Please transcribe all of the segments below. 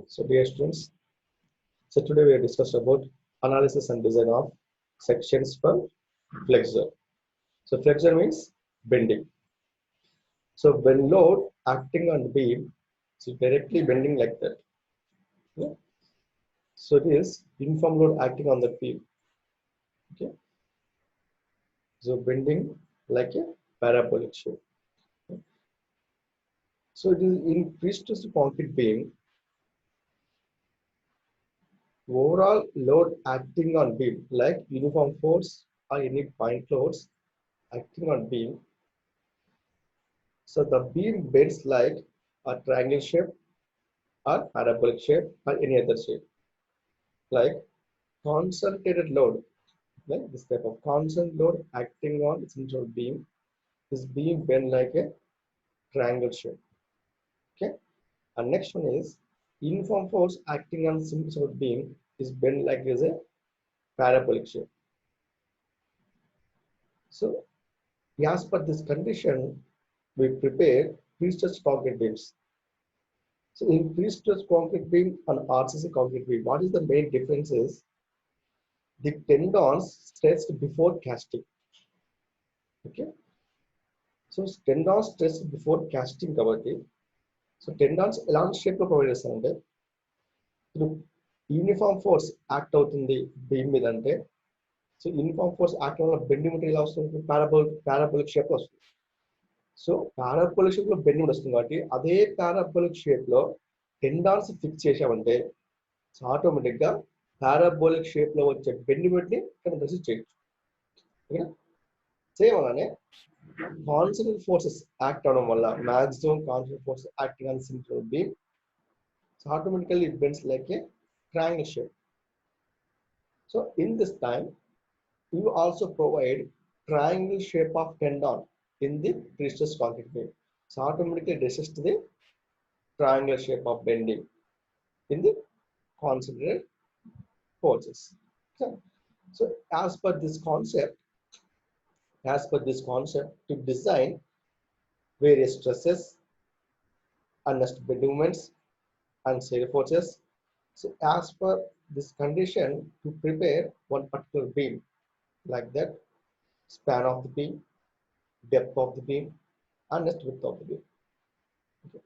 So dear students, so today we are discussing about analysis and design of sections for flexor. So flexor means bending. So when load acting on beam, so directly bending like that. Yeah. So it is uniform load acting on the beam. Okay. So bending like a parabolic shape. So it is in pre-stressed concrete beam, overall load acting on beam like uniform force or any point loads acting on beam. So the beam bends like a triangle shape or parabolic shape or any other shape. Like concentrated load, like this type of constant load acting on central beam. This beam bend like a triangle shape. Okay. And next one is uniform force acting on central beam is bend like as a parabolic shape. So as per this condition, we prepare pre-stressed concrete beams. So in pre-stressed concrete beam and RCC concrete beam, what is the main difference is the tendons stretched before casting. Okay. So tendons stretched before casting కాబట్టి so tendons ఎలాంటి shape లో provide చేస్తారంటే ఇప్పుడు uniform force act అవుతుంది beam మీద అంటే so uniform force act వల్ల bending material ఎలా వస్తుంది పారాబోలిక్ షేప్ లో వస్తుంది. సో పారాబోలిక్ షేప్ లో బెండింగ్ వస్తుంది కాబట్టి అదే పారాబోలిక్ షేప్ లో టెండాన్స్ ఫిక్స్ చేసామంటే సో ఆటోమేటిక్ గా పారాబోలిక్ షేప్ లో వచ్చే బెండింగ్ మెటీరియల్ ఇక్కడ రెసిస్ట్ చేయొచ్చు. ఓకేనా? సేమ్ అలానే constant forces act on maximum constant force acting on central beam, so automatically it bends like a triangle shape. So in this time you also provide triangle shape of tendon in the pre-stressed concrete beam, so automatically resist the triangular shape of bending in the concentrated forces. So as per this concept to design various stresses and bending moments and shear forces. So as per this condition to prepare one particular beam like that, span of the beam, depth of the beam, and width of the beam. Okay.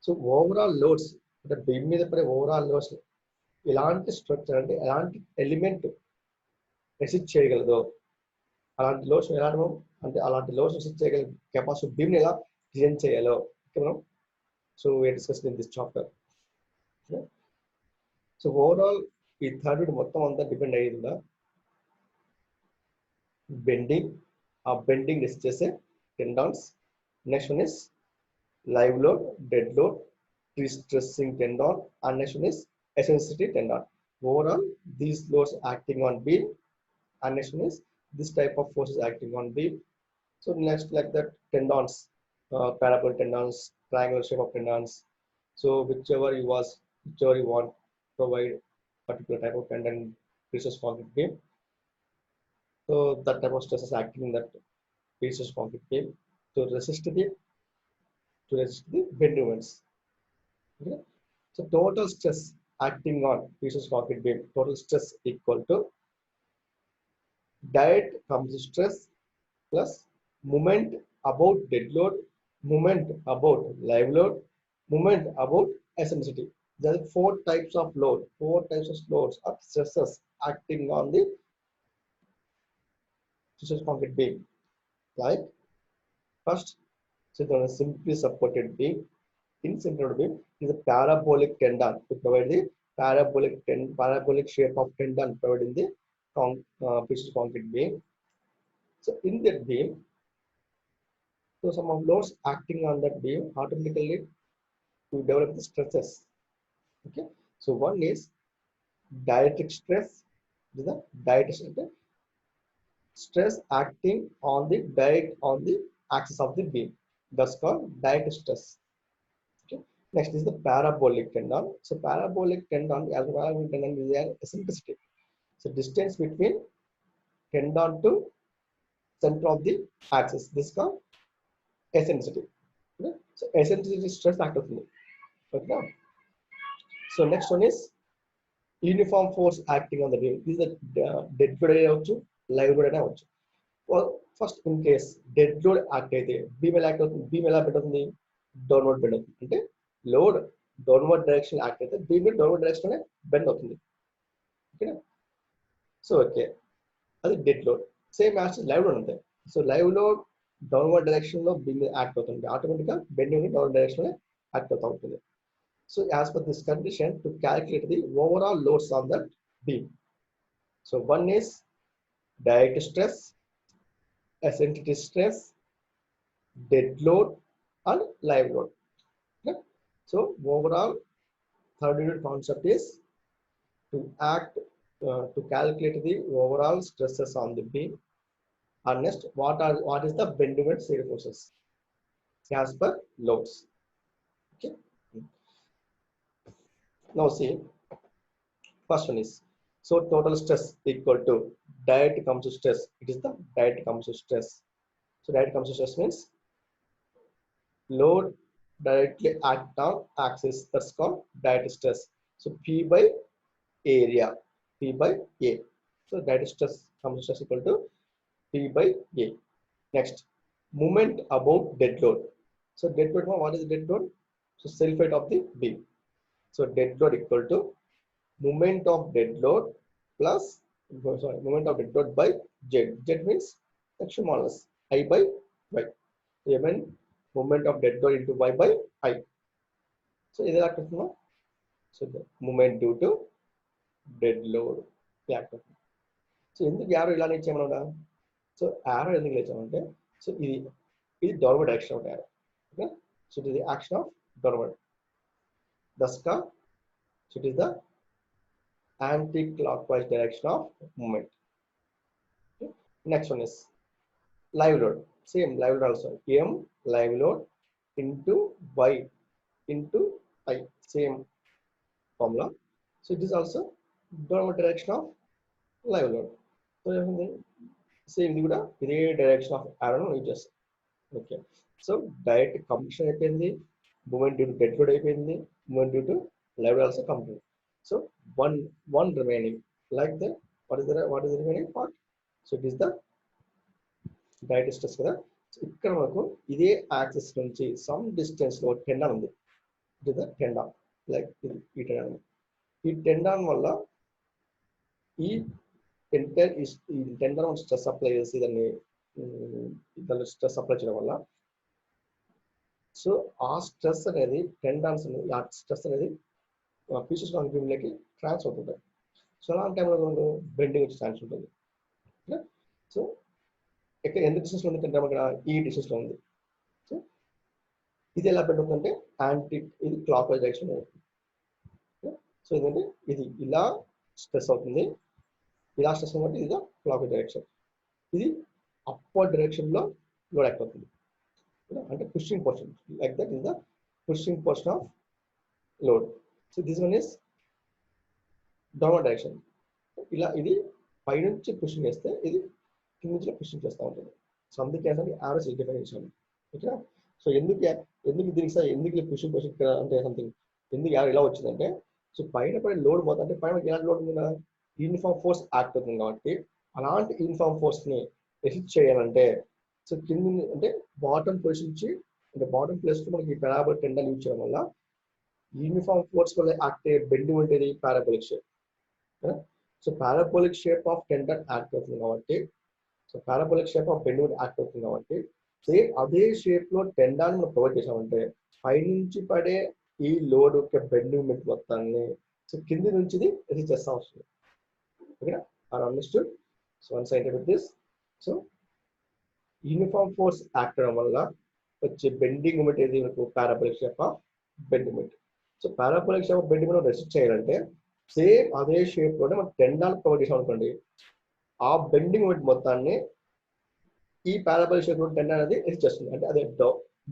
So overall loads, the beam మీద పడే overall loads ఎలాంటి structure అంటే ఎలాంటి element resist చేయగలదో అలాంటి loads ఎలాంటి అంటే అలాంటి లోడ్స్ రెసిస్ట్ చేయగల కెపాసిటీ బీమ్ ఎలా డిజైన్ చేయాలో మనం so we discussed in this chapter. Okay. So overall ఈ థర్డ్ మొత్తం అంతా డిపెండ్ అయ్యిందా bending, bending is just a tendons. Next one is live load, dead load, pre-stressing tendon, and next one is eccentricity tendon. Overall, these loads acting on beam, and next one is this type of forces acting on beam. So next, like that, tendons, parabolic tendons, triangular shape of tendons. So whichever you want, provide particular type of tendon, pre-stressed concrete beam. So that type of stress is acting in that pieces concrete beam to resist the bend moments. Okay. So total stress acting on pieces concrete beam, total stress equal to direct compressive stress plus moment about dead load, moment about live load, moment about eccentricity. There are four types of loads or stresses acting on the pieces concrete beam. Like first, so the simply supported beam. In central beam is a parabolic tendon to provide the parabolic shape of tendon provided in the pieces concrete beam. So in that beam, so some of loads acting on that beam automatically to develop the stresses. Okay. So one is dielectric stress. This is the dielectric stress acting on the axis of the beam. That's called dielectric stress. Okay. Next is the parabolic tendon. So parabolic tendon is an eccentricity. So distance between tendon to center of the axis. This is called eccentricity. Okay. So eccentricity stress act అవుతుంది. Okay. So So next one is uniform force acting on the beam. This is the dead load అవ్వచ్చు, live load అయినా అవ్వచ్చు. First in case dead load act అయితే beam ఎలా act అవుతుంది, beam ఎలా bend అవుతుంది, downward bend అవుతుంది. అంటే లోడ్ డౌన్వర్డ్ డైరెక్షన్ యాక్ట్ అయితే బీమ్ డౌన్వర్డ్ డైరెక్షన్ బెండ్ అవుతుంది. ఓకేనా? సో ఓకే, అది dead load. Same as live load అంతే. So live load downward direction లో బీమ్ యాక్ట్ అవుతుంది, ఆటోమేటిక్ గా బెండింగ్ డౌన్ డైరెక్షన్ లో యాక్ట్ అవుతూ ఉంటుంది. So as per this condition, to calculate the overall loads on that beam. So one is direct stress, eccentric stress, dead load, and live load. Okay? So overall, third unit concept is to to calculate the overall stresses on the beam. And next, what is the bending and shear forces as per loads. Okay. Now see, first one is, so total stress equal to direct composite stress. It is the direct composite stress. So direct composite stress means load directly act on axis. That's called direct stress. So P by area, P by A. So direct stress composite stress equal to P by A. Next, moment about dead load. So dead load, what is dead load? So self weight of the beam. So dead load equal to moment of dead load plus moment of dead load by Z. Z means section modulus I by Y. So I mean moment of dead load into Y by I. So is that correct? So the moment due to dead load. So in the arrow ilani ichemana. So arrow enduk ichemante. So this downward action of arrow. Okay. So it is the action of downward. Thus so it is the anti-clockwise direction of movement. Okay. Next one is live load. Same live load also. M live load into Y into I. Same formula. So it is also downward direction of live load. So same direction of arrow just okay. So direct compression అయిపోయింది, movement due to dead load అయిపోయింది, movement due to live load also complete. So one remaining like that. What is the remaining part? So it is the direct stress కదా. ఇక్కడ మనకు ఇదే axis నుంచి some distance లో tendon ఉంది. It is the tendon, like ఈ tendon. ఈ tendon వల్ల ఈ టెండాన్ స్ట్రెస్ అప్లై చేసి దాన్ని స్ట్రెస్ అప్లై చేయడం వల్ల సో ఆ స్ట్రెస్ అనేది టెండాన్స్ ఆ స్ట్రెస్ అనేది పీసెస్ ఆఫ్ బీమ్లోకి ట్రాన్స్ఫర్ అవుతుంటాయి. సో అలాంటి టైంలో బెండింగ్ వచ్చే ఛాన్స్ ఉంటుంది. సో ఇక్కడ ఎంత డిస్టెన్స్ ఉంది టెండాన్ ఇక్కడ ఈ డిస్టెన్స్ లో ఉంది. సో ఇది ఎలా బెండ్ అవుతుందంటే ఇది క్లాక్ వైజ్ డైరెక్షన్ అవుతుంది. సో ఏంటంటే ఇది ఇలా స్ట్రెస్ అవుతుంది, ఇలా స్ట్రెస్ కాబట్టి ఇది క్లాక్ వైజ్ డైరెక్షన్. ఇది అప్వర్డ్ డైరెక్షన్ లో లోడ్ యాక్ట్ అవుతుంది. అంటే pushing portion, like that is the pushing portion of load. So this one is downward direction. ఇలా ఇది పైనుంచి పుషింగ్ చేస్తే ఇది కింద నుంచి పుషింగ్ చేస్తూ ఉంటుంది. సో అందుకే యావరేజ్ డిఫైన్ చేసాము. ఓకేనా? సో ఎందుకు దీనికి సార్ ఎందుకు పుషింగ్ పోర్షన్ అంటే సంథింగ్ ఎందుకు ఇలా వచ్చిందంటే, సో పైన పడే లోడ్ పోతా అంటే పైన ఎలాంటి లోడ్ ఉంది కదా, యూనిఫామ్ ఫోర్స్ యాక్ట్ అవుతుంది కాబట్టి అలాంటి యూనిఫామ్ ఫోర్స్ ని రెసిస్ట్ చేయాలంటే సో కింద అంటే బాటమ్ పొజిషన్ నుంచి అంటే బాటమ్ ప్లేస్ లో మనకి పారాబోల్ టెండల్ యూజ్ చేయడం వల్ల యూనిఫామ్ ఫోర్స్ వల్ల యాక్ట్ అయ్యే బెండింగ్ ఉంటుంది parabolic shape. So parabolic shape of Tyndale act అవుతుంది కాబట్టి so parabolic shape of bending act అవుతుంది కాబట్టి సేమ్ అదే షేప్ లో టెండాన్ మనం ప్రొవైడ్ చేసామంటే పైనుంచి పడే ఈ లోడ్ యొక్క బెండింగ్ మెట్ మొత్తాన్ని సో కింది నుంచి రెసిస్ట్ చేస్తా వస్తుంది. ఓకేనా? Or understood? So once I with this, so uniform force act అవడం వల్ల వచ్చే బెండింగ్ మూమెంట్ ఏది మనకు parabolic shape of bending moment. So parabolic shape of bending moment resist చేయాలంటే సేమ్ అదే షేప్ లోనే మనం టెండాన్ ప్రొవైడ్ చేసాం అనుకోండి, ఆ బెండింగ్ మూమెంట్ మొత్తాన్ని ఈ పారాబోలిక్ షేప్ లో టెండాన్ అనేది రెసిస్ట్ చేస్తుంది. అంటే అదే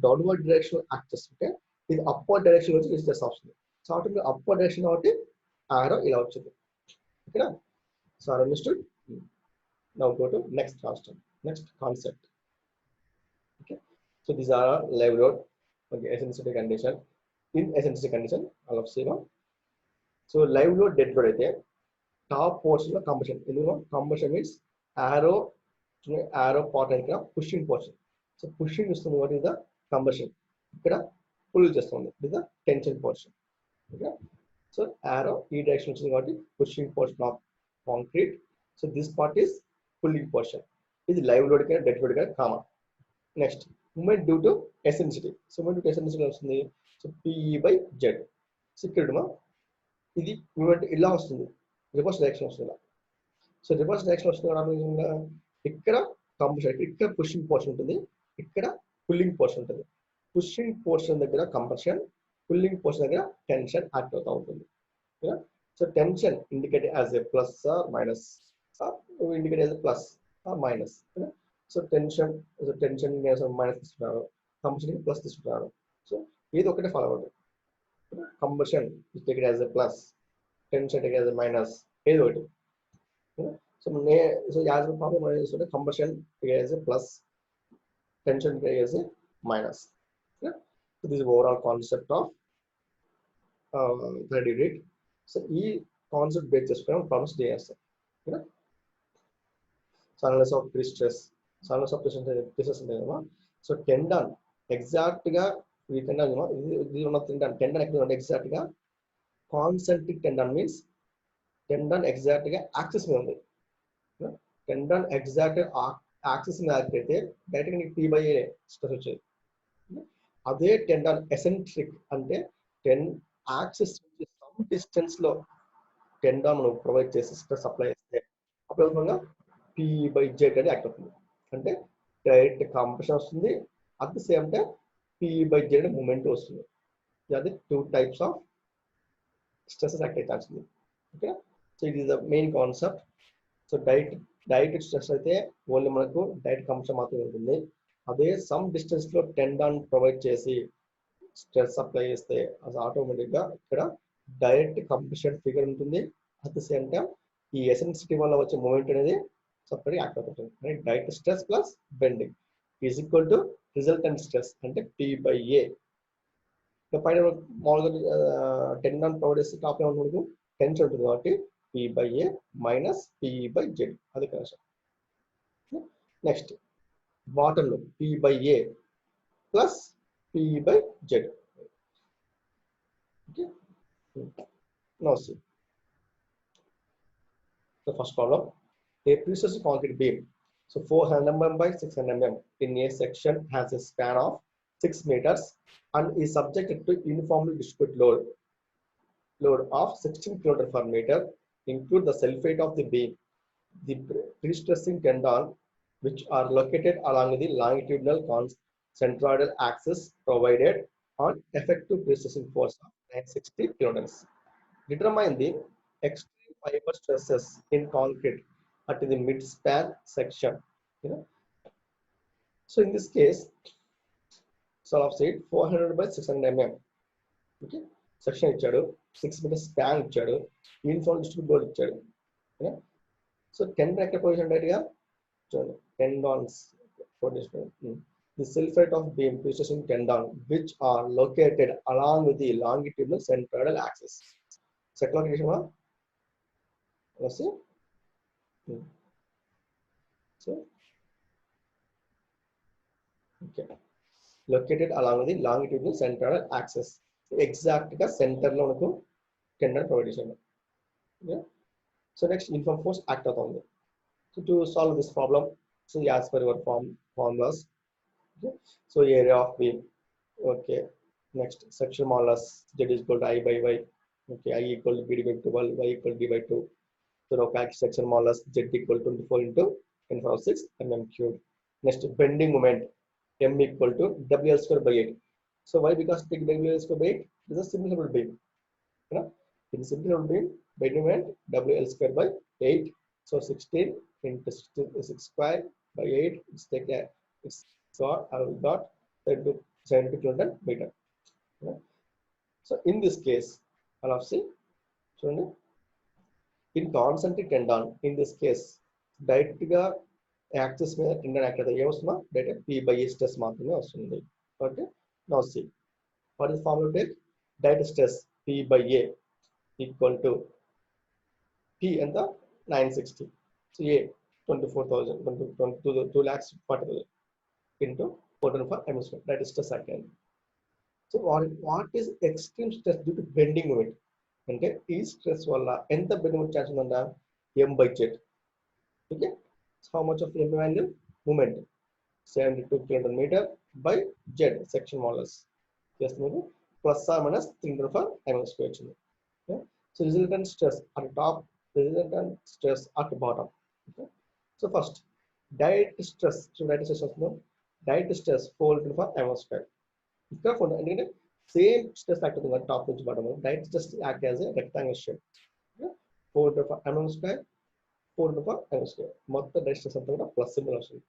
డౌన్వర్డ్ డైరెక్షన్ యాక్ట్ చేస్తుంటే ఇది అప్వర్డ్ డైరెక్షన్ వచ్చి రెసిస్ట్ చేస్తా వస్తుంది. సో ఆటోమేటిక్ అప్వర్డ్ డైరెక్షన్ కాబట్టి ఆరో ఇలా వచ్చింది. ఓకేనా? So are understood? Now go to next concept. Okay, so these are live load. Okay, eccentricity condition. In eccentricity condition, all of zero. So live లో dead load అయితే top portion లో compression, ఎందుకు compression means arrow arrow part అని ఇక్కడ pushing portion. So pushing ఇస్తుంది what is the compression, ఇక్కడ pull చేస్తుంది it is the tension portion. Okay, so arrow ఈ డైరెక్షన్ వచ్చింది కాబట్టి pushing portion of concrete. So this part is pulling portion. ఇది live load కి డెడ్ లోడ్ కి common. Next moment due to eccentricity. So movement due to eccentricity వస్తుంది, so PE by Z. So ఇక్కడ ఇది moment ఇలా వస్తుంది, reverse direction వస్తుంది. So reverse direction వస్తుంది ఇక్కడ కంబషన్, ఇక్కడ పుషింగ్ పోర్షన్ ఉంటుంది, ఇక్కడ పుల్లింగ్ పోర్షన్ ఉంటుంది. పుషింగ్ పోర్షన్ దగ్గర కంబషన్, పుల్లింగ్ పోర్షన్ దగ్గర టెన్షన్ యాక్ట్ అవుతూ ఉంటుంది. So tension indicate as a plus or minus, indicate as a plus or minus. So tension minus తీసుకుంటారు, కంబషన్ ప్లస్ తీసుకుంటారు. సో ఏది ఒకటే ఫాలో అవుతుంది. Combustion is taken as a plus, tension taken as a minus, ఏదో ఒకటి. So as a problem తీసుకుంటే combustion taken as a plus, tension taken as a minus. So this is overall concept of third unit. So ఈ concept base చేసుకుని problems చేస్తాం. So analysis of prestress, so analysis of prestress ఉంటుంది కదా. So tendon exact గా ఇది tendon, ఇది ఉన్న tendon ఎక్కడ ఉంది ఎగ్జాక్ట్ గా concentric tendon means tendon exact గా యాక్సిస్ మీద ఉంది. టెండన్ ఎగ్జాక్ట్ యాక్సిస్ మీద యాక్ట్ అయితే డైరెక్ట్ గా పి బై ఏ స్ట్రెస్ వచ్చేది. అదే టెండన్ ఎసెంట్రిక్ అంటే యాక్సిస్ సమ్ డిస్టెన్స్ లో టెండన్ ప్రొవైడ్ చేసి స్ట్రెస్ అప్లై చేస్తే అప్పుడు పి బై జెడ్ అని యాక్ట్ అవుతుంది. అంటే డైరెక్ట్ కంప్రెషన్ వస్తుంది, at the same time P by Z moment వస్తుంది. అది two types of stresses act అయితే వస్తుంది. Okay, so it is the main concept. So direct stress అయితే ఓన్లీ మనకు డైరెక్ట్ కంప్రెషన్ మాత్రమే ఉంటుంది. అదే సమ్ డిస్టెన్స్ లో టెండన్ ప్రొవైడ్ చేసి స్ట్రెస్ అప్లై చేస్తే అది ఆటోమేటిక్ గా ఇక్కడ డైరెక్ట్ కంప్రెషన్ ఫిగర్ ఉంటుంది. అట్ ది సేమ్ టైం ఈ ఎసెన్సిటీ వల్ల వచ్చే మూమెంట్ అనేది సపరేట్ యాక్ట్ అవుతుంది. అంటే direct stress plus bending is equal to resultant stress అంటే పి బై ఏ. పైన మామూలుగా టెండన్ ప్రొవైడ్ చేస్తే టాప్ లో మనకు టెన్షన్ ఉంటుంది కాబట్టి P by A minus P by Z, అది కనెక్షన్. నెక్స్ట్ బాటమ్ లో P by A plus P by Z. Okay, now see the first problem. A pre-stressed concrete beam, so 400 mm by 600 mm in a section has a span of 6 meters and is subjected to uniformly distributed load of 16 kN per meter. Include the self-weight of the beam, the pre-stressing tendon, which are located along the longitudinal centroidal axis, provided on effective pre-stressing force of 960 kN. Determine the extreme fiber stresses in concrete at the mid-span section. So in this case, so I've said 400 by 600 mm. Okay, section ఇచ్చాడు, 6 meters span ఇచ్చాడు, uniform distribute load ఇచ్చాడు. So tendon ఎక్కడ position direct గా చూడండి, tendons the self-weight of beam pre-stressing tendon which are located along with the longitudinal centroidal axis. Second location one, let's see. So okay, located along with the longitudinal centroidal axis. Exact గా centre లో మనకు tendon provide చేశాడు. So next uniform force act అవుతుంది. So to solve this problem, so as per your formulas. Okay, so area of beam. Okay, next section modulus Z is equal to I by Y. Okay, I equal to B by 12, Y equal to D by 2. So now calculate section modulus Z equal to 24 into 10 power 6 mm cubed. Next bending moment M equal to WL square by 8. So why? Because take WL square by 8 is a simple beam. In simple beam, bending moment WL square by 8. So 16 into 6 square by 8. It's take a, it's got 70 kN meter. So in this case, I'll have see. So in concentric tendon, in this case, direct గా axis మీద tendon act అవుతుంది. ఏమొస్తుందా? Direct P by A stress మాత్రమే వస్తుంది. Okay, now see what is formula take direct stress P by A equal to P and the 960. So A 24,000, 2 lakhs 40,000 into 425 mm square. That is the second. So what is extreme stress due to bending moment? అంటే ఈ stress వల్ల ఎంత bending chance ఉందంట m by z. Okay, so how much of m value? Moment 72 kN/meter by z section modulus. Yes, maybe plus or minus 3 mm square. Okay, so resultant stress at the top, resultant stress at the bottom. Okay, so first direct stress. So direct stress no, direct stress 4 mm square. ఇక్కడ ఎందుకంటే same stress act అవుతుంది top నుంచి bottom direct stress act as a rectangle shape 4 mm square 4 mm square మొత్తం direct stress అంతా కూడా plus symbol వస్తుంది.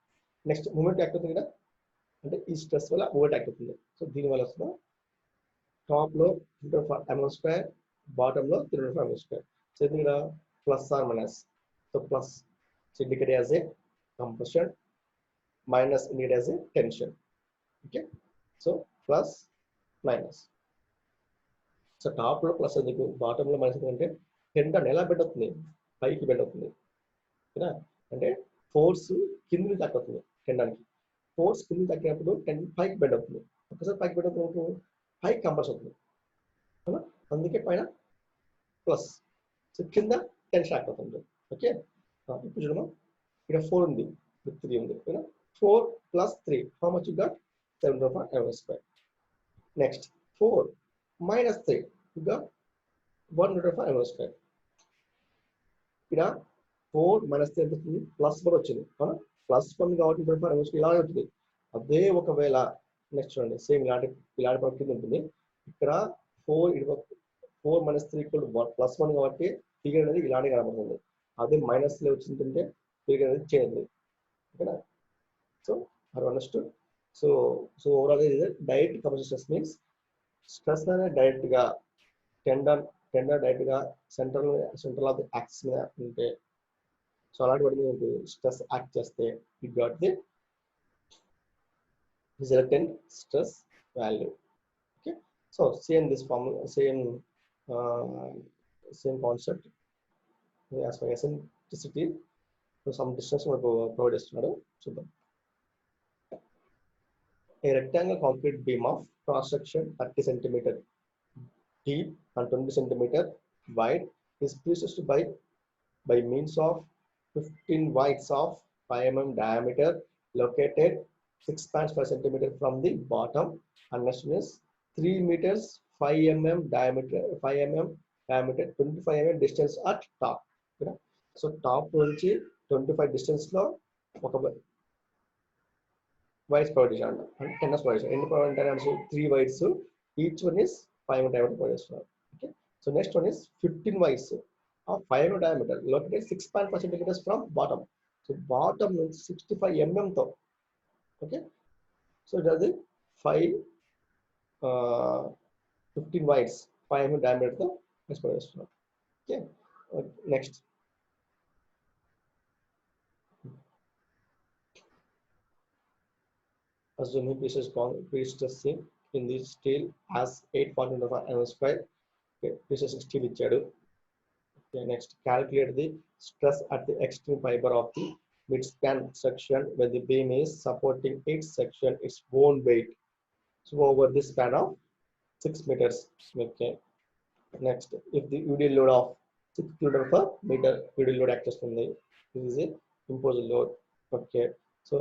Next moment act అవుతుంది కదా అంటే ఈ స్ట్రెస్ వల్ల మూమెంట్ యాక్ట్ అవుతుంది. సో దీనివల్ల వస్తుంది టాప్ లో 4 mm square బాటమ్ లో 3 mm square. సో ఇది ఇక్కడ plus or minus. So plus so indicate as a compression, minus indicate as a tension. Okay, so plus minus. So top లో plus ఎందుకు, bottom లో minus ఎందుకంటే tendon ఎలా bend అవుతుంది, పైకి బెండ్ అవుతుంది కదా. అంటే ఫోర్స్ కింద నుంచి తగ్గుతుంది టెండానికి. ఫోర్స్ కింద తగ్గినప్పుడు టెండన్ పైకి బెండ్ అవుతుంది. ఒకసారి పైకి బెండ్ అవుతుంది పైకి కంప్రెస్ అవుతుంది కదా, అందుకే పైన ప్లస్. సో కింద టెన్షన్ యాక్ట్ అవుతుంది. ఓకే, ఇప్పుడు చూడమా ఇక్కడ 4 ఉంది, 3 ఉంది కదా. 4 plus 3 how much you got? 7 mm square. Next 4 minus 3 you got 1 mm square. ఇక్కడ 4 minus 3 ఎంత ప్లస్ 4 వచ్చింది కదా, ప్లస్ 1 కాబట్టి 1 mm square ఇలా ఉంటుంది. అదే ఒకవేళ నెక్స్ట్ చూడండి సేమ్ ఇలాంటి పక్క కింద ఉంటుంది. ఇక్కడ 4 minus 3 equal to 1 plus 1 కాబట్టి ఫిగర్ అనేది ఇలానే కనబడుతుంది. అదే మైనస్ లో వచ్చిందంటే ఫిగర్ అనేది చేంజ్ అవుతుంది. ఓకేనా, so are understood. So overall direct compression stress means stress అనేది డైరెక్ట్ గా టెండన్ డైరెక్ట్ గా సెంట్రల్ ఆఫ్ ది యాక్సిస్ మీద ఉంటే, సో అలాంటి వాటి మీద స్ట్రెస్ యాక్ట్ చేస్తే it got the resultant stress value. Okay, so same this formula same concept as for eccentricity some distance మనకు ప్రొవైడ్ చేస్తున్నాడు. చూద్దాం. A rectangle concrete beam of cross section 30 cm deep and 20 cm wide is placed by means of 15 wides of 5 mm diameter located 6.5 cm from the bottom, and next is 3 meters 5 mm diameter 25 mm distance at top. So top నుంచి 25 distance లో ఒక wides provide చేశారు అంటే టెన్నస్ provide చేశారు. ఎన్ని provide అంటే 3 wires, each one is 5 mm diameter provide చేస్తున్నారు. Okay, so next one is 15 wires of 5 mm diameter located 6.5 cm from bottom. సో బాటమ్ నుంచి 65 mm తో. ఓకే, సో ఇట్ అది 15 వైడ్స్ 5 mm diameter తో ప్రొవైడ్ చేస్తున్నారు. Okay, next assuming pre-stress in the steel has 8.25 mm square. Okay, pre-stress steel ఇచ్చాడు. Okay, next calculate the stress at the extreme fiber of the mid-span section when the beam is supporting its section its own weight. So over the span of 6 meters. Okay, next if the UD load of 6 kN/meter UD load acts on the, this is a imposed load. Okay, so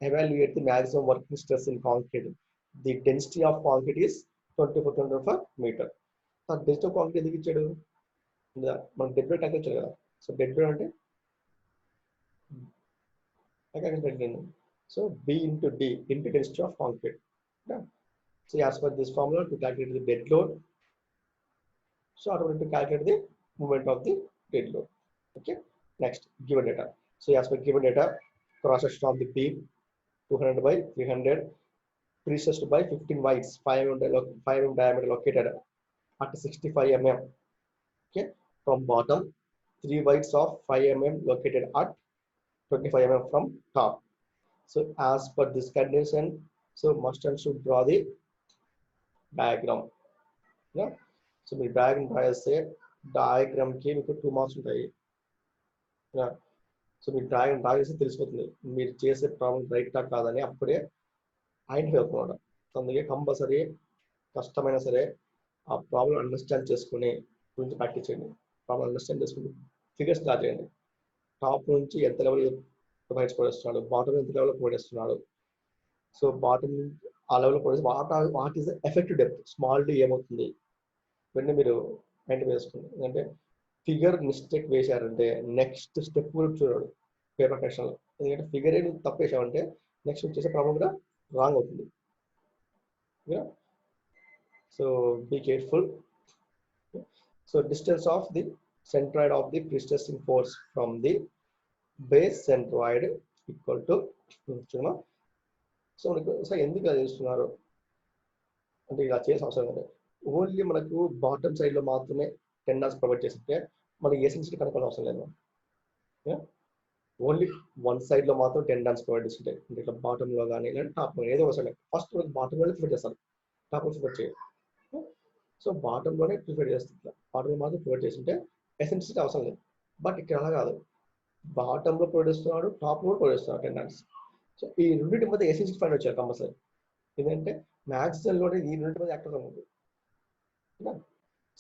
evaluate the maximum working stress in concrete. The density of concrete is 24 kN/meter. So density of concrete ఎందుకు ఇచ్చాడు, మనం dead wait అంటే ఇచ్చాడు కదా. So dead wait అంటే so B into D into density of concrete. Yeah. So as per this formula to calculate the dead load, so I want to calculate the movement of the dead load. Okay, next given data. So as per given data, cross section of the beam 200 by 300 pre-stressed by 15 wides 5 mm diameter located at 65 mm. Okay, from bottom 3 wides of 5 mm located at 25 mm from top. So as per this condition, so must and should draw the diagram. Yeah, so మీరు drag and draw చేస్తే డయాగ్రామ్కి మీకు 2 marks ఉంటాయి. So మీరు drag and draw చేస్తే తెలిసిపోతుంది మీరు చేసే problem రైటా కాదని అప్పుడే ఐడెంటిఫై అవుతున్నాడు. అందుకే కంపల్సరీ కష్టమైనా సరే ఆ ప్రాబ్లం అండర్స్టాండ్ చేసుకుని గురించి ప్రాక్టీస్ చేయండి. ప్రాబ్లం అండర్స్టాండ్ చేసుకుని ఫిగర్స్ డ్రా చేయండి. టాప్ నుంచి ఎంత లెవెల్ ప్రొవైడ్ చేస్తున్నాడు, బాటమ్ ఎంత లెవెల్ ప్రొవైడ్ చేస్తున్నాడు. సో బాటమ్ ఆ level provide what is the effective depth, small D ఏమవుతుంది ఇవన్నీ మీరు ఐడెంటిఫై చేసుకోండి. ఎందుకంటే ఫిగర్ మిస్టేక్ వేశారంటే నెక్స్ట్ స్టెప్ కూడా చూడాడు పేపర్ కరెక్షన్లో. ఎందుకంటే ఫిగర్ ఏమి తప్పు వేసామంటే నెక్స్ట్ చేసే ప్రాబ్లం కూడా రాంగ్ అవుతుంది. So be careful. So distance of the centroid of the pre-stressing force from the base centroid equal to చూడమా. సో మనకు సార్ ఎందుకు అది చేస్తున్నారు అంటే ఇలా చేసిన అవసరం లేదు. ఓన్లీ మనకు బాటమ్ సైడ్లో మాత్రమే టెండాన్స్ ప్రొవైడ్ చేస్తుంటే మనకి ఎసెన్షియల్ కనుక్కోవాల్సిన అవసరం లేదు. ఓన్లీ వన్ సైడ్లో మాత్రం టెండాన్స్ ప్రొవైడ్ చేస్తుంటాయి. అంటే ఇట్లా బాటంలో కానీ లేదా టాప్ ఏదో అవసరం లేదు. ఫస్ట్ మనకి బాటంలోనే ప్రిఫర్ చేస్తారు, టాప్ ప్రిఫర్ చేయాలి. సో బాటంలోనే ప్రిఫర్ చేస్తుంది, బాటంలో మాత్రం ప్రిఫర్ చేస్తుంటే ఎసెన్షియల్ అవసరం లేదు. బట్ ఇక్కడ అలా కాదు, బాటంలో ప్రొవైడ్ చేస్తున్నాడు, టాప్లో కూడా ప్రొవైడ్ చేస్తున్నాడు టెండాన్స్. సో ఈ రెండింటి మధ్య ఎసెన్షియల్ ఫైండ్ వచ్చారు కంపల్సరీ. ఎందుకంటే మ్యాక్స్లోనే ఈ రెండింటి మధ్య యాక్టర్ ఉంది.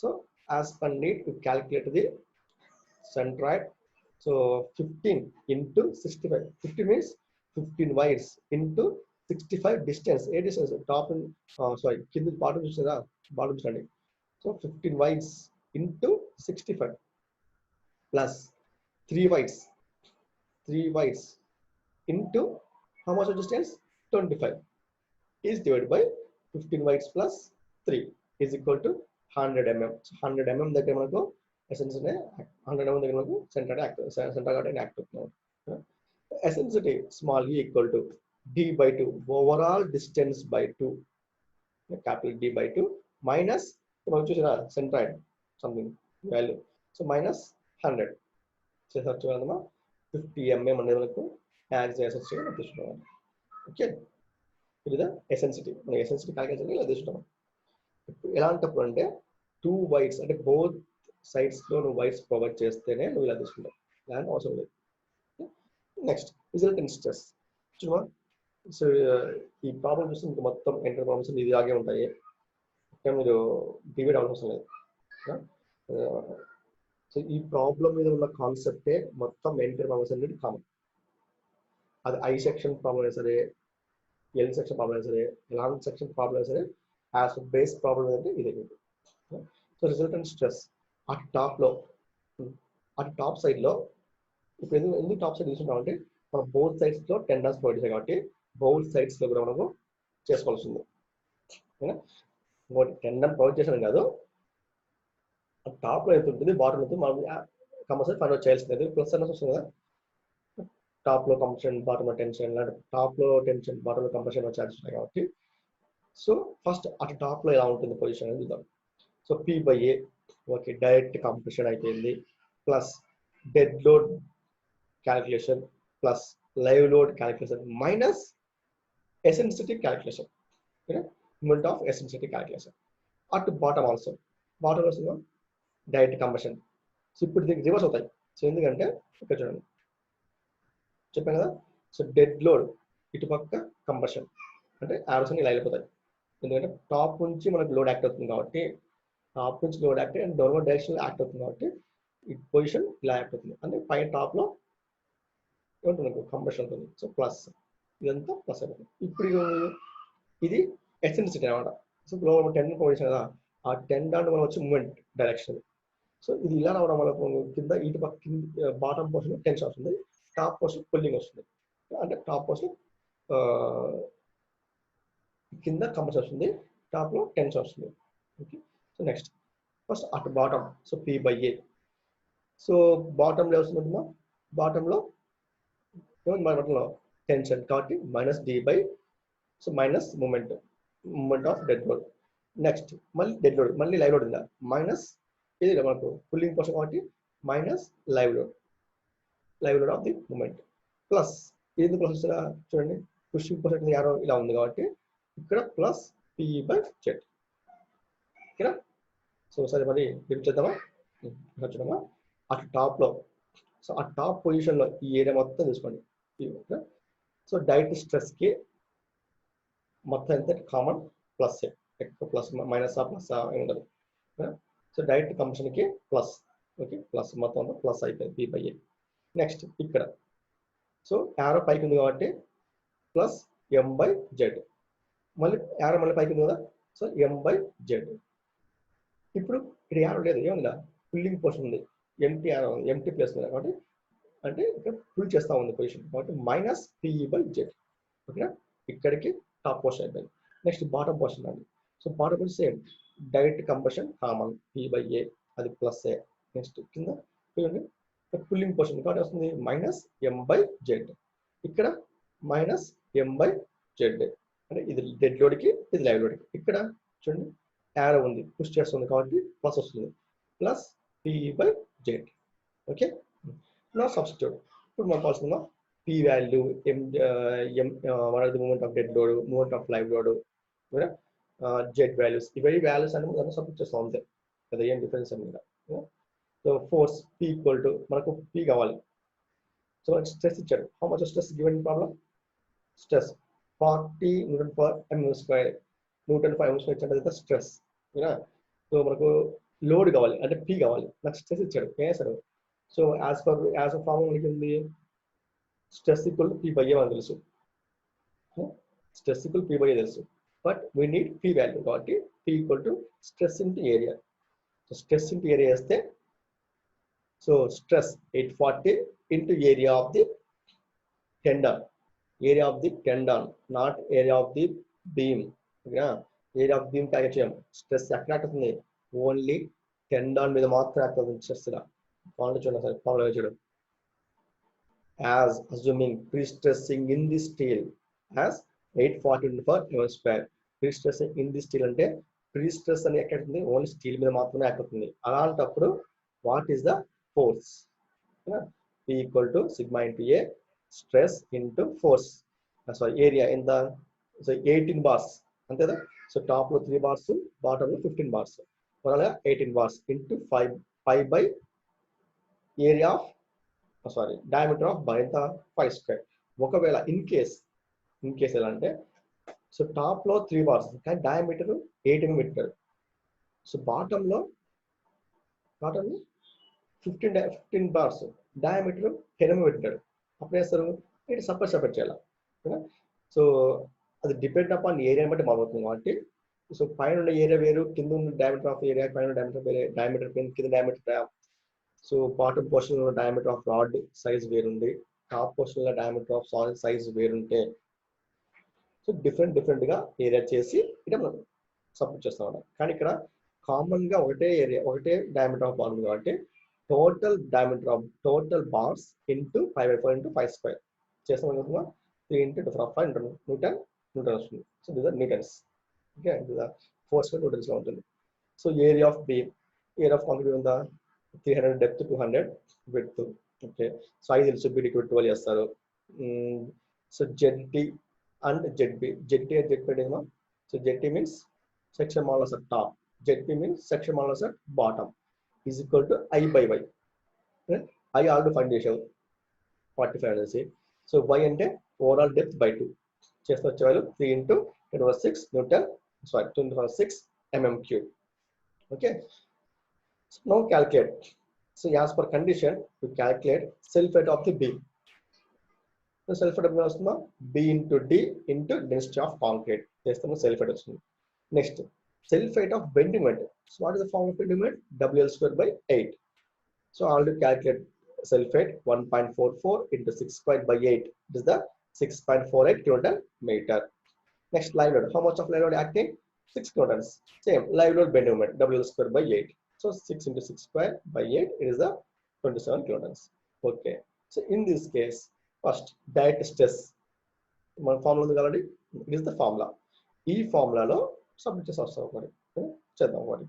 So as per need to calculate the centroid. So 15 into 65. 50 means 15 wires into 65 distance. A distance top and sorry, కింద bottom చూసారా, bottom చూడండి. So 15 wires into 65 plus 3 wires. 3 wires into how much distance? 25 is divided by 15 wires plus 3 is equal to 100 mm. So 100 mm దగ్గర మనకు ఎసెన్సిటీ 100 mm దగ్గర మనకు centre act అవుతున్నాం. ఎసెన్సిటీ small ఈ equal to d by 2 overall distance by 2 capital D by 2 minus మనం చూసారా centroid something value. So minus 100 చేసారు చూడమ్మా. 50 mm అనేది మనకు యాజ్ ఎసెన్సిటీ తీసుకున్నాం. ఓకే, ఇది ఎసెన్సిటీ. మనం ఎసెన్సిటీ క్యాలిక్యులేషన్ ఇలా తీసుకున్నాం. ఎలాంటప్పుడు అంటే 2 వైర్స్ అంటే బోత్ సైడ్స్ లో నువ్వు వైర్స్ ప్రొవైడ్ చేస్తేనే నువ్వు ఇలా తీసుకుంటావు, దాని అవసరం లేదు. నెక్స్ట్ రిజల్టెంట్ స్ట్రెస్ చూడమా. సో ఈ ప్రాబ్లమ్ చూస్తే మీకు మొత్తం ఎంటర్ ప్రాబ్లమ్స్ ఇది ఆగే ఉంటాయి. మీరు డివైడ్ అవ్వాల్సిన అవసరం లేదు. సో ఈ ప్రాబ్లం మీద ఉన్న కాన్సెప్టే మొత్తం ఎంటర్ ప్రాబ్లమ్స్ అనేది కామన్. అది ఐ సెక్షన్ ప్రాబ్లం అయినా సరే, ఎల్ సెక్షన్ ప్రాబ్లం అయినా సరే, లాంగ్ సెక్షన్ ప్రాబ్లం అయినా సరే, యాజ్ బేస్ ప్రాబ్లం అంటే ఇదే. సో రిజల్టెంట్ స్ట్రెస్ అటు టాప్లో, అటు టాప్ సైడ్లో ఇప్పుడు ఎందుకు టాప్ సైడ్ తీసుకుంటాం అంటే మనం బోత్ సైడ్స్లో టెండాన్స్ ప్రొవైడ్ చేసాం కాబట్టి బోత్ సైడ్స్లో కూడా మనకు చేసుకోవాల్సి ఉంది. ఓకేనా, ఇంకోటి టెండన్ ప్రొవైడ్ చేసాం కాదు, టాప్లో ఎంత ఉంటుంది బాటమ్ ఉంటుంది మనం కంపల్సరీ ఫైండ్ అవుట్ చేయాల్సింది. ప్లస్ అనేది వస్తుంది కదా, టాప్లో కంప్రెషన్ బాటంలో టెన్షన్, ఇలాంటి టాప్లో టెన్షన్ బాటంలో కంప్రెషన్ ఛార్జెస్ ఉన్నాయి కాబట్టి. సో ఫస్ట్ అటు టాప్లో ఎలా ఉంటుంది పొజిషన్ అనేది చూద్దాం. So P by A okay, direct compression అయిపోయింది, plus dead load calculation plus live load calculation minus eccentricity calculation, moment of eccentricity calculation. అటు బాటమ్ ఆల్సో, బాటమ్ వస్తుంది డైరెక్ట్ కంప్రెషన్. సో ఇప్పుడు దీనికి రివర్స్ అవుతాయి. సో ఎందుకంటే ఇక్కడ చూడండి చెప్పాను కదా, సో డెడ్ లోడ్ ఇటుపక్క కంప్రెషన్ అంటే యారోస్ ఇలా వెళ్ళిపోతాయి. ఎందుకంటే టాప్ నుంచి మనకు లోడ్ యాక్ట్ అవుతుంది కాబట్టి, టాప్ నుంచి load act and downward direction act అవుతుంది కాబట్టి ఈ పొజిషన్ ఇలా యాక్ట్ అవుతుంది. అంటే పైన టాప్లో ఏముంటుంది కంప్రెషన్ ఉంటుంది. సో ప్లస్ ఇదంతా ప్లస్ అయిపోతుంది. ఇప్పుడు ఇది ఎసెన్సిటీ అనమాట. సో టెండన్ పొజిషన్ కదా, ఆ టెండన్ మనం వచ్చి మూమెంట్ డైరెక్షన్. సో ఇది ఇలా రావడం వల్ల కింద ఇటు పక్క కింద బాటమ్ పోర్షన్ టెన్షన్ వస్తుంది, టాప్ పోర్షన్ పుల్లింగ్ వస్తుంది. అంటే టాప్ పోర్షన్ కింద కంప్రెషన్ వస్తుంది, టాప్లో టెన్షన్ వస్తుంది. ఓకే, సో నెక్స్ట్ ఫస్ట్ అటు bottom. So P by A. So బాటంలో వస్తుందమ్మా, బాటంలో బాటంలో టెన్షన్ కాబట్టి minus D by, so minus moment of dead load. Next మళ్ళీ డెడ్ లోడ్, మళ్ళీ లైవ్ లోడ్ ఉందా, మైనస్ ఇది మనకు పుల్లింగ్ పోర్షన్ కాబట్టి minus live load of the moment plus ఇది ఎందుకు ప్లస్ వస్తుందా చూడండి, పుషింగ్ పోర్షన్ యారో ఇలా ఉంది కాబట్టి ఇక్కడ ప్లస్ P by Z. ఓకేనా, సో సరే మరి ఏం చేద్దామా చూడమా అటు టాప్లో. సో ఆ టాప్ పొజిషన్లో ఈ ఏరియా మొత్తం తీసుకోండి. సో డైరెక్ట్ స్ట్రెస్కి మొత్తం ఎంత కామన్ ప్లస్, ఎక్కువ ప్లస్ మైనస్ ప్లస్ ఉండదు. సో డైరెక్ట్ కంబషన్కి ప్లస్. ఓకే, ప్లస్ మొత్తం అంతా ప్లస్ అయిపోయింది పి బై ఏ. నెక్స్ట్ ఇక్కడ సో యారో పైకి ఉంది కాబట్టి ప్లస్ ఎం బై జెడ్, మళ్ళీ యారో మళ్ళీ పైకి ఉంది కదా, సో ఎం బై జెడ్. ఇప్పుడు ఇక్కడ యారో లేదు, ఏముందా పుల్లింగ్ పోర్షన్ ఉంది, ఎంటీ యారో ఉంది, ఎంటీ ప్లేస్ ఉంది కాబట్టి అంటే ఇక్కడ పుల్ చేస్తూ ఉంది పొజిషన్ కాబట్టి మైనస్ పిఈ బై జెడ్. ఓకేనా, ఇక్కడికి టాప్ పోర్షన్ అయిపోయింది. నెక్స్ట్ బాటమ్ పోర్షన్ అండి. So bottom portion same direct compression common P by A, అది ప్లస్ ఏ. నెక్స్ట్ కింద పుల్లింగ్ పోర్షన్ కాబట్టి వస్తుంది మైనస్ ఎం బై జెడ్, ఇక్కడ మైనస్ ఎం బై జెడ్. అంటే ఇది డెడ్ లోడ్కి, ఇది లైవ్ లోడ్కి. ఇక్కడ చూడండి యారో ఉంది, పుష్ చేస్తుంది కాబట్టి ప్లస్ వస్తుంది, plus PE by Z. Okay, నా సబ్స్టిట్యూట్. ఇప్పుడు మనం కావాల్సిందా P value, what are the movement of dead load, movement of live load, Z values, ఇవన్నీ వాల్యూస్ అని మనం సబ్మిట్ చేస్తాం అంతే కదా, ఏం డిఫరెన్స్ అని మీద. So force P equal to మనకు పి కావాలి. సో మనకి స్ట్రెస్ ఇచ్చాడు. How much stress given problem? Stress 40 Newton per MM square. Newton per MM square ఇచ్చాడు స్ట్రెస్. సో మనకు లోడ్ కావాలి అంటే పి కావాలి, నాకు స్ట్రెస్ ఇచ్చాడు, ఏం చేశాడు? సో యాజ్ పర్ ఫార్ములా మనకి ఉంది stress equal to P by A అని తెలుసు, stress equal P by A తెలుసు, but we need P value కాబట్టి P equal to stress into area. So stress into area వేస్తే so stress 840 into area of the tendon, area of the tendon not area of the beam. Area of beam act చేయం, stress ఎక్కడ act అవుతుంది? Only tendon మీద మాత్రం act అవుతుంది stress. ఇలా చూడండి sir formula చూడండి. As assuming pre-stressing in the steel as 840 per mm square. Pre-stressing in the steel అంటే pre-stress అని ఎక్కడ ఉంది? ఓన్లీ స్టీల్ మీద మాత్రమే యాక్ట్ అవుతుంది. అలాంటప్పుడు what is the force? P equal to sigma into A, stress into force, sorry area ఎంత? So 18 bars అంతేదా. సో టాప్ లో 3 బార్స్, బాటమ్ లో 15 బార్స్, ఓవరాల్గా 18 bars into 5 by area of sorry diameter of bar ఎంత? 5 square. ఒకవేళ in case ఎలా అంటే so top లో 3 బార్స్ కానీ డయామీటర్ 18 పెట్టారు. సో బాటమ్ లో 15 బార్స్, డయామీటర్ 10 పెట్టాడు. అప్పుడు వేస్తారు ఇటు సపరేట్ చేయాలి. సో అది డిపెండ్ అపాన్ ఏరియా బట్టి మారుతుంది కాబట్టి సో పైన ఉన్న ఏరియా వేరు, కింద ఉన్న డయామీటర్ ఆఫ్ ఏరియా, పైన డయామీటర్ వేరే, డయామీటర్ కింద డయామీటర్. సో బాటమ్ పోర్షన్ లో డయామీటర్ ఆఫ్ రాడ్ సైజ్ వేరుంది, టాప్ పోర్షన్ లో డయామీటర్ ఆఫ్ సాలిడ్ సైజ్ వేరుంటే సో డిఫరెంట్ గా ఏరియా చేసి ఇట్లా మనం సబ్మిట్ చేస్తాం అన్నమాట. కానీ ఇక్కడ కామన్ గా ఒకటే ఏరియా, ఒకటే డయామీటర్ ఆఫ్ బార్ ఉంది కాబట్టి total diameter of total bars into 5/4 into 5 square చేస్తాం అనుకుంటున్నా. 3 ఇంటూ 5 న్యూటన్ వస్తుంది. So this are newtons. Okay, force newtons లో ఉంటుంది. So area of beam, area of concrete ఉందా? 300 డెప్త్, 200 విడ్త్. ఓకే, సో 5 తెలుసు, BD 12 చేస్తారు. So ZT and ZB. ZT and ZB ఏమో. So ZT means section modulus at top, ZB means section modulus at bottom is equal to I by Y. I already find చేసావు 45 అనేసి. So Y అంటే overall depth by 2 చేస్తే వచ్చేవాళ్ళు 3 into 10⁶ newton, sorry 10⁶ mm³. ఓకే, now calculate. So as per condition to calculate self weight of the beam. So self weight of B into D into density of concrete. Yes, self weight. Next, self weight of bending moment. So what is the form of bending moment? WL square by 8. So I will calculate self weight 1.44 into 6 squared by 8. This is the 6.48 kilonewton meter. Next, live load. How much of live load acting? 6 kilonewtons. Same live load bending moment WL square by 8. So 6 into 6 square by 8 it is the 27 kilonewtons. Okay. So in this case, first direct stress. మన formula ఉంది కాబట్టి it is the formula. ఈ ఫార్ములాలో submit చేసి వస్తాం ఒకటి చేద్దాం ఒకటి.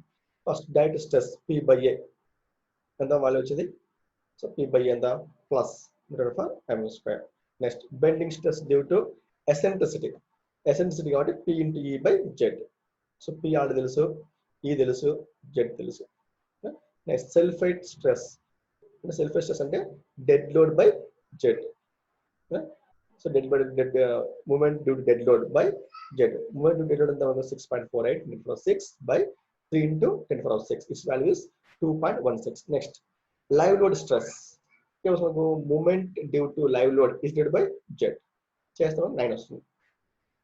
First direct stress P by ఏ ఎంత వాల్యూ వచ్చింది? సో P బై ఎంత? Plus m². Next bending stress due to eccentricity కాబట్టి P into E by Z. So P already తెలుసు, E తెలుసు, Z తెలుసు. Next self weight stress. అంటే self weight stress అంటే dead load by Z. So dead movement due to dead load by Z. Movement due to dead load ఎంత 6.48 10 to 6 by 3 into 10 to 6. Its value is 2.16. Next, live load stress. Movement due to live load is due by Z. చేస్తాం 9 వస్తుంది.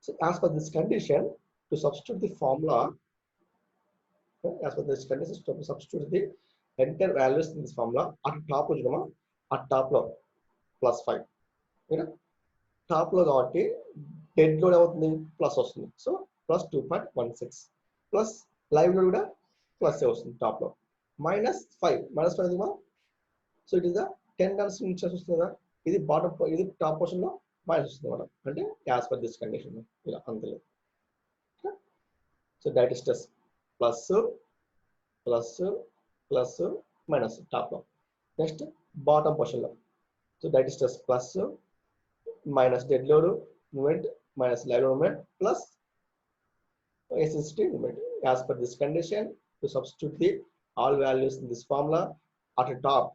So as per this condition, to substitute the formula, as per this condition, to substitute the entire values in this formula, at top లో చూడమా, at top లో +5. Top లో కాబట్టి dead load అవుతుంది plus వస్తుంది. So plus 2.16 plus live load కూడా plus వస్తుంది top లో. -5 so it is the 10 turns నుంచి వస్తుంది కదా, ఇది బాటమ్ ఇది టాప్ పోర్షన్ లో మైనస్ వస్తుంది మేడం. అంటే యాజ్ పర్ దిస్ కండిషన్ ఇలా అంతే. So diet stress plus plus plus minus top లో. నెక్స్ట్ బాటమ్ పోర్షన్ లో so diet stress plus minus dead load movement minus live load movement plus eccentricity movement. As per this condition, to substitute the all values in this formula, at the top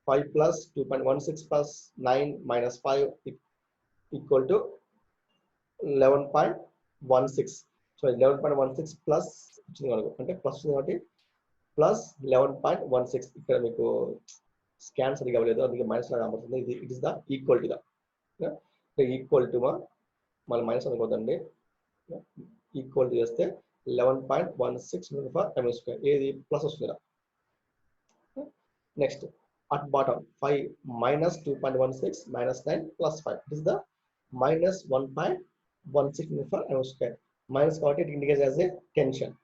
5 plus 2.16 plus 9 minus 5 equal to 11.16. So 11.16 plus అంటే plus కాబట్టి plus 11.16. ఇక్కడ మీకు scan సరిగా అవ్వలేదు, అందుకే minus లాగా కనబడుతుంది. ఇది it is the equal to the equal to మళ్ళీ మైనస్ అనుకోదండి, ఈక్వల్ టు చేస్తే 11.16 ఫర్ ఎంఎల్ స్క్వేర్, ఏది ప్లస్ వస్తుంది. Next at bottom 5 minus 2.16 minus 9 plus 5, it is the -1.16 for ML square. Minus కాబట్టి it indicates as a tension.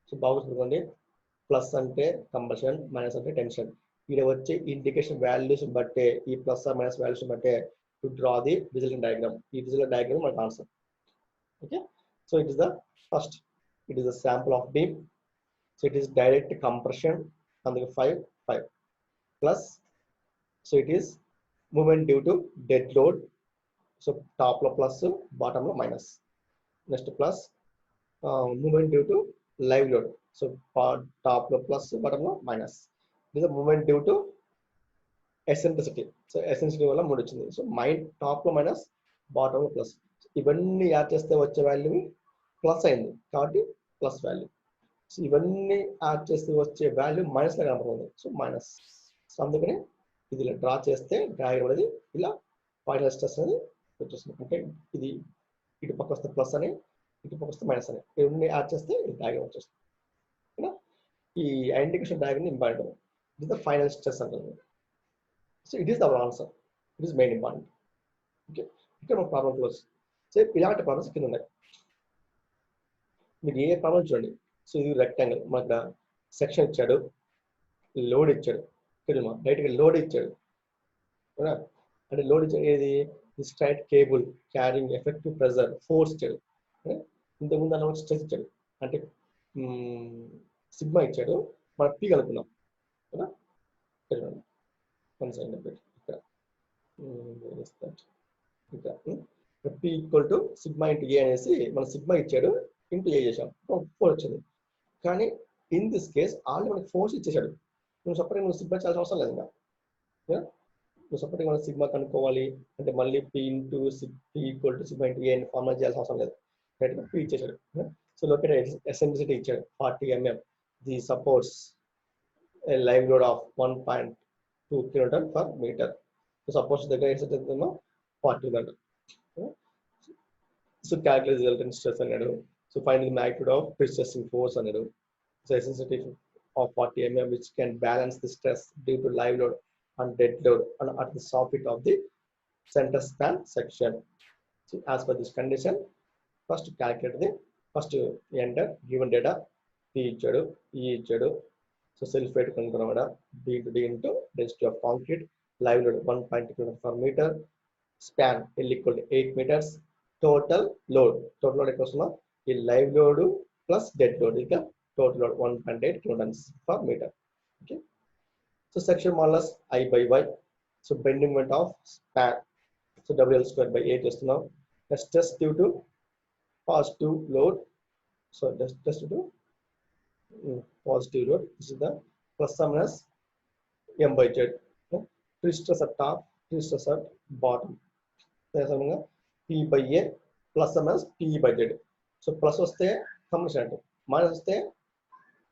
So బాగా చూడండి, plus అంటే combustion, minus అంటే టెన్షన్. ఇక్కడ వచ్చే ఇండికేషన్ వాల్యూస్ బట్టే, ఈ ప్లస్ ఆర్ మైనస్ వాల్యూస్ బట్టే to draw the resultant diagram. ఈ resultant diagram మనకు answer. Okay, so it is the first, it is a sample of beam, so it is direct compression అందుకే 5 plus, so it is movement due to dead load, so top లో plus bottom లో minus. Next plus movement due to live load, so top లో plus bottom లో minus. This is a movement due to eccentricity. So eccentricity వల్ల 3 వచ్చింది. So top లో minus, bottom లో plus. ఇవన్నీ add చేస్తే వచ్చే వాల్యూ ప్లస్ అయింది కాబట్టి ప్లస్ వాల్యూ. సో ఇవన్నీ యాడ్ చేస్తే వచ్చే వాల్యూ మైనస్ లా కనపడుతుంది. So minus. సో అందుకని ఇది ఇలా డ్రా చేస్తే డయాగ్రామ్ అనేది ఇలా ఫైనల్ స్ట్రెస్ అనేది వచ్చేస్తుంది. అంటే ఇది ఇటు పక్క వస్తే ప్లస్ అని, ఇటు పక్క వస్తే మైనస్ అని, ఇవన్నీ యాడ్ చేస్తే ఇది డయాగ్రామ్ వచ్చేస్తుంది. ఓకేనా? ఈ ఇండికేషన్ డయాగ్రామ్ ఇంపార్టెంట్. ఇది ద ఫైనల్ స్ట్రెస్ అంటుంది. So it is our answer. It is main important. Okay. ఇక్కడ ఒక ప్రాబ్లం క్లోజ్. సో ఇలాంటి ప్రాబ్లమ్స్ కింద ఉన్నాయి. మీరు ఏ ప్రాబ్లం చూడండి. సో ఇది రెక్టాంగిల్, మనకు సెక్షన్ ఇచ్చాడు, లోడ్ ఇచ్చాడు, ఇక్కడ డైరెక్ట్గా లోడ్ ఇచ్చాడు. అంటే లోడ్ ఇచ్చాడు ఏది, straight cable carrying effective pressure force ఇచ్చాడు. ఇంతకుముందు అన్న స్ట్రెస్ ఇచ్చాడు, అంటే సిగ్మా ఇచ్చాడు, మనం పీ కనుక్కున్నాం. P equal to sigma into A అనేసి మనం సిగ్మా ఇచ్చాడు, ఇంటూ ఏ చేసాం, 4 వచ్చింది. కానీ ఇన్ దిస్ కేస్ ఆల్రెడీ మనకి ఫోర్స్ ఇచ్చేసాడు. నువ్వు సపరేట్ నువ్వు సిగ్మా చేయాల్సిన అవసరం లేదు. నువ్వు సపరేట్ మనం సిగ్మా కనుక్కోవాలి అంటే మళ్ళీ P into P equal to sigma into A అని ఫార్ములా చేయాల్సిన అవసరం లేదు. రైట్గా పి ఇచ్చేసాడు. సో లొకేటెడ్ ఎసెంట్రిసిటీ ఇచ్చాడు 40 mm. The supports live load of 1.2 kN per meter. So suppose the guy is at 40 meter. So calculate resultant stress anadu. So find the magnitude of pre-stressing force anadu. So sensitivity of 40 mm which can balance the stress due to live load and dead load and at the soffit of the center span section. So as per this condition, first calculate the first enter given data P ichadu, E ichadu. So self weight కనుక్కున్నాం. D into D into density of concrete, live load 1.2 kN per meter, span L equal to 8 meters, total load ఎక్కువ వస్తుందా, ఈ live load plus dead load ఇక total load 1.8 kN per meter. Okay. So section modulus I by Y. So bending moment of span. So WL squared by 8 చేస్తున్నాం. Stress due to positive load. So just due to positive load. This is the plus or minus m by z. Free stress at top, free stress at bottom. P by A plus or minus P by Z. So plus వస్తే compression అంటే, minus వస్తే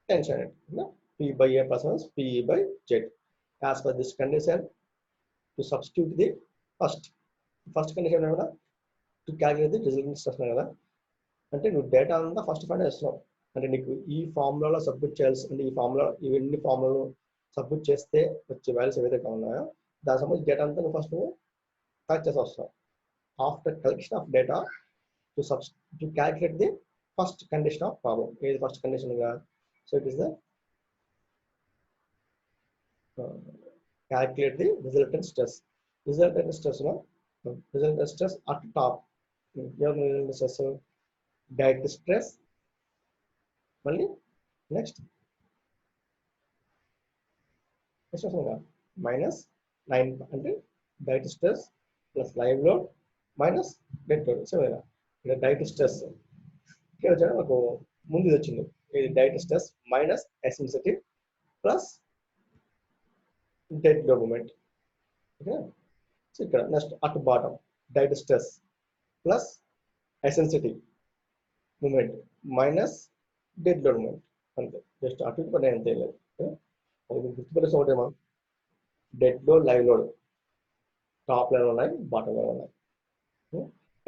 tension అంటే. P by A plus or minus P by Z. As per this condition, to substitute the first condition కూడా to calculate the resulting stress కదా. అంటే నువ్వు data అంతా first find చేస్తున్నావు. అంటే నీకు ఈ ఫార్ములాలో సబ్మిట్ చేయాల్సి, అంటే ఈ ఫార్ములా ఇవన్నీ ఫార్ములాలు సబ్మిట్ చేస్తే వచ్చే వాల్యూస్ ఏవైతే ఉన్నాయో దానికి సంబంధించి డేటా అంతా నువ్వు ఫస్ట్ కలెక్ట్ చేసి వస్తావు. After collection of data to calculate the first condition of problem. The first condition, so it is the calculate the resultant stress. Resultant stress, resultant stress at top. Resultant stress, direct stress. Next minus 9 అంటే direct stress plus live load minus dead load. So ఇక్కడ direct stress ఇక్కడ వచ్చాక మాకు ముందు ఇది వచ్చింది, ఇది direct stress minus eccentricity plus dead load moment. Okay, so ఇక్కడ next at bottom direct stress plus eccentricity moment minus dead load moment. అంతే, జస్ట్ అటు పని అంతే లేదు. గుర్తుపెట్టేసి ఒకటేమో dead load live load top line ఉన్నాయి, బాటమ్ లైన్ ఉన్నాయి.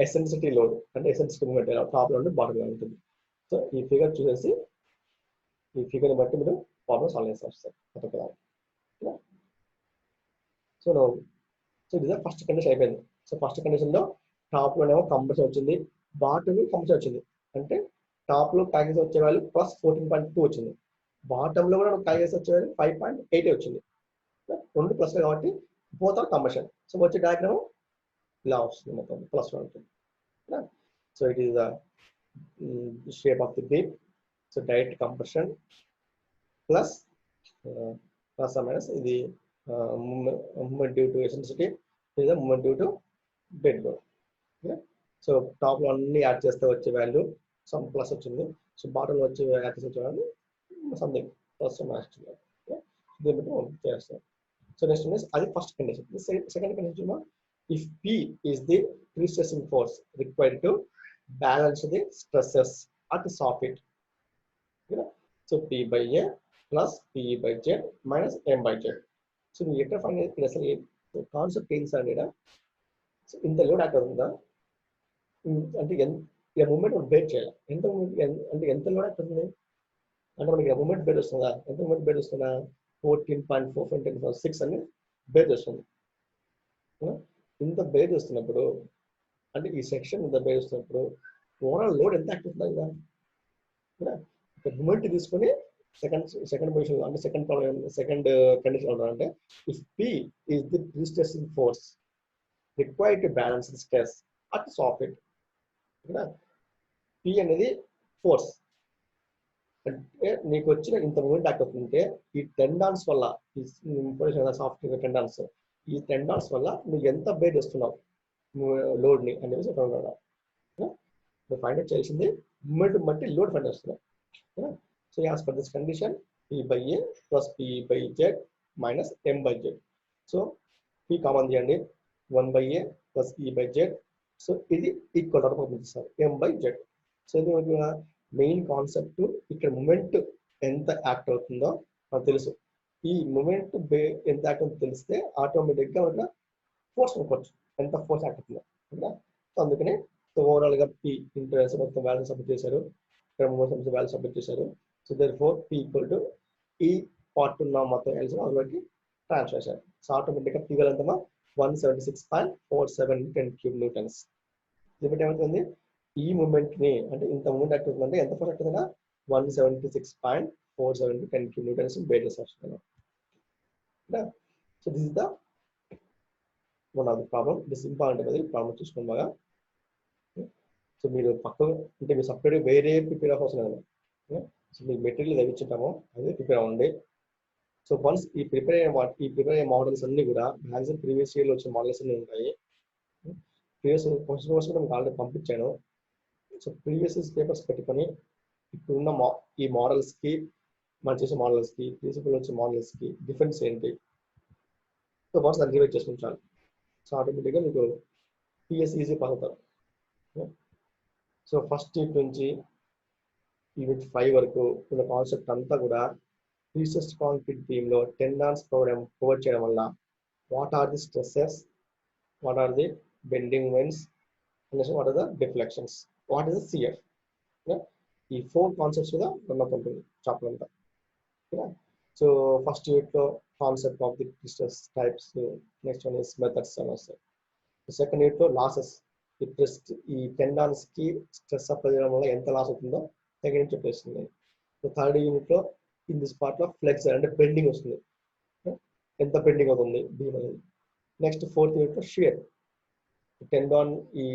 ఎసెన్సిటీ లోడ్ అంటే ఎసెన్సిటీ మూమెంట్ టాప్ లో ఉండి బాటమ్ లో ఉంటుంది. సో ఈ ఫిగర్ చూసేసి ఈ ఫిగర్ బట్టి మీరు ప్రాబ్లమ్ సాల్వ్ చేసి వస్తారు. సో ఇది ఫస్ట్ కండిషన్ అయిపోయింది. సో ఫస్ట్ కండిషన్ లో టాప్ లోనేమో కంప్రెషన్ వచ్చింది, బాటమ్ కంప్రెషన్ వచ్చింది. అంటే టాప్ లో ప్యాకేజ్ వచ్చే వాల్యూ ప్లస్ 14.2 వచ్చింది, బాటమ్ లో కూడా ప్యాకేజ్ వచ్చే వాల్యూ 5.8 వచ్చింది. రెండు ప్లస్ కాబట్టి బోత్ ఆర్ కంప్రెషన్. సో వచ్చే డయాగ్రామ్ ఇలా వస్తుంది, మొత్తం ప్లస్ ఉంటుంది. So it is the shape of the beam. So direct compression plus minus ఇది మూమెంట్ డ్యూ టు ఎసెన్సిటీ, ఇది moment due to dead load. So top లో అన్ని యాడ్ చేస్తే వచ్చే వాల్యూ సమ్ ప్లస్ వచ్చింది. సో బాటమ్ లో వచ్చే యాడ్ చేస్తే వచ్చే వాల్యూ సంథింగ్ ప్లస్ మైనస్ దీన్ని బట్టి చేస్తాం. సో నెక్స్ట్ అది first condition. Second condition, if P is the pre-stressing force required to balance the stresses at the soffit. So P by A plus P by Z minus M by Z. So you have to find the concept is so in the load actor అంటే moment bear చేయాలి. ఎంత అంటే ఎంత load actor ఉంది అంటే మనకి moment bear వస్తుందా, ఎంత మూమెంట్ బేర్ వస్తుందా 14.4 అని బేర్ వస్తుంది. ఇంత బేర్ చేస్తున్నప్పుడు అంటే ఈ సెక్షన్ ఇంత బేర్ చేస్తున్నప్పుడు ఓవరాల్ లోడ్ ఎంత యాక్ట్ అవుతుంది కదా. మూమెంట్ తీసుకొని సెకండ్ పొజిషన్ అంటే సెకండ్ కండిషన్ అంటే if P is the pre-stressing force required to balance the stress at the soffit. P అనేది ఫోర్స్ అంటే నీకు వచ్చిన ఇంత మూమెంట్ యాక్ట్ అవుతుంటే ఈ టెండాన్స్ వల్ల సాఫ్ట్వేర్ టెండాన్స్, ఈ టెండాన్స్ వల్ల నువ్వు ఎంత బేర్ చేస్తున్నావు లోడ్ ని అనేది నువ్వు ఫైండ్ అవుట్ చేయాల్సింది మూమెంట్ బట్టి లోడ్ ఫైండ్ చేస్తున్నావు. So as per this condition P by A plus P by Z minus M by Z. So P common చేయండి, 1 by A plus E by Z. So ఇది equal to పంపిస్తారు M by Z. So ఇది main concept. ఇక్కడ moment ఎంత act అవుతుందో మనకు తెలుసు. ఈ మూమెంట్ ఎంత యాక్ట్ అవుతుందో తెలిస్తే ఆటోమేటిక్ గా మనకు ఫోర్స్ అనుకోవచ్చు, ఎంత ఫోర్స్ యాక్ట్ అవుతుందో. సో అందుకనే ఓవరాల్ గా P ఇంటరెన్స్ మొత్తం వాల్యూ సబ్మిట్ చేశారు, ఇక్కడ మూమెంట్ వాల్యూ సబ్మిట్ చేశారు. So therefore P equal to ఈ పార్ట్ ఉన్న మొత్తం వాల్యూస్ అందులోకి ట్రాన్స్ఫర్ చేశారు. సో ఆటోమేటిక్ గా P ఎంతమా 176.47 10³ న్యూటన్స్. లిమిట్ ఏమవుతుంది ఈ మూమెంట్ ని అంటే ఇంత మూమెంట్ యాక్ట్ అవుతుందంటే ఎంత ఫోర్స్ యాక్ట్ అవుతుందా 176.47 10³ న్యూటన్స్ బేర్ చేస్తారు. So this is the one of the problem. This important అది ప్రాబ్లమ్ చూసుకోండి బాగా. సో మీరు పక్క అంటే మీరు సపరేట్ వేరే ప్రిపేర్ అవసరం లేదు. సో మీకు మెటీరియల్ తెచ్చుంటామో అదే ప్రిపేర్ అవ్వండి. సో వన్స్ ఈ ప్రిపేర్ అయ్యే మోడల్స్ అన్ని కూడా మ్యాక్సిమం ప్రీవియస్ ఇయర్లో వచ్చిన మోడల్స్ అన్ని ఉంటాయి. ప్రీవియస్ క్వశ్చన్ కూడా మీకు ఆల్రెడీ పంపించాను. సో ప్రీవియస్ పేపర్స్ పెట్టుకొని ఇప్పుడున్న ఈ మోడల్స్కి మనం చేసే మోడల్స్కి ప్రిన్సిపల్ వచ్చే మోడల్స్కి డిఫరెన్స్ ఏంటి? సో వన్స్ దాన్ని రివైజ్ చేసుకుంటాను. సో ఆటోమేటిక్గా మీకు పిఎస్ ఈజీ పాస్ అవుతారు. సో ఫస్ట్ యూనిట్ నుంచి యూనిట్ 5 వరకు ఉన్న కాన్సెప్ట్ అంతా కూడా ప్రీస్ట్రెస్డ్ కాంక్రీట్ బీమ్లో టెండాన్స్ ప్రొవైడ్ చేయడం వల్ల what are the stresses, what are the bending moments, what are the deflections, what is the CF. ఈ 4 కాన్సెప్ట్స్ మీద రన్ ఉంటుంది చాప్టర్ అంతా. సో ఫస్ట్ యూనిట్లో concept of the prestress types, next one is methods అని వస్తాయి. Second యూనిట్లో losses, ఈ tendons కి స్ట్రెస్ అప్లై చేయడం వల్ల ఎంత లాస్ అవుతుందో సెకండ్ యూనిట్ చెప్పేస్తుంది. సో థర్డ్ యూనిట్లో ఇన్ దిస్ పార్ట్ లో ఫ్లెక్సర్ అంటే బెండింగ్ వస్తుంది, ఎంత బెండింగ్ అవుతుంది బీమ్ అనేది. నెక్స్ట్ ఫోర్త్ యూనిట్లో షియర్, టెండాన్ ఈ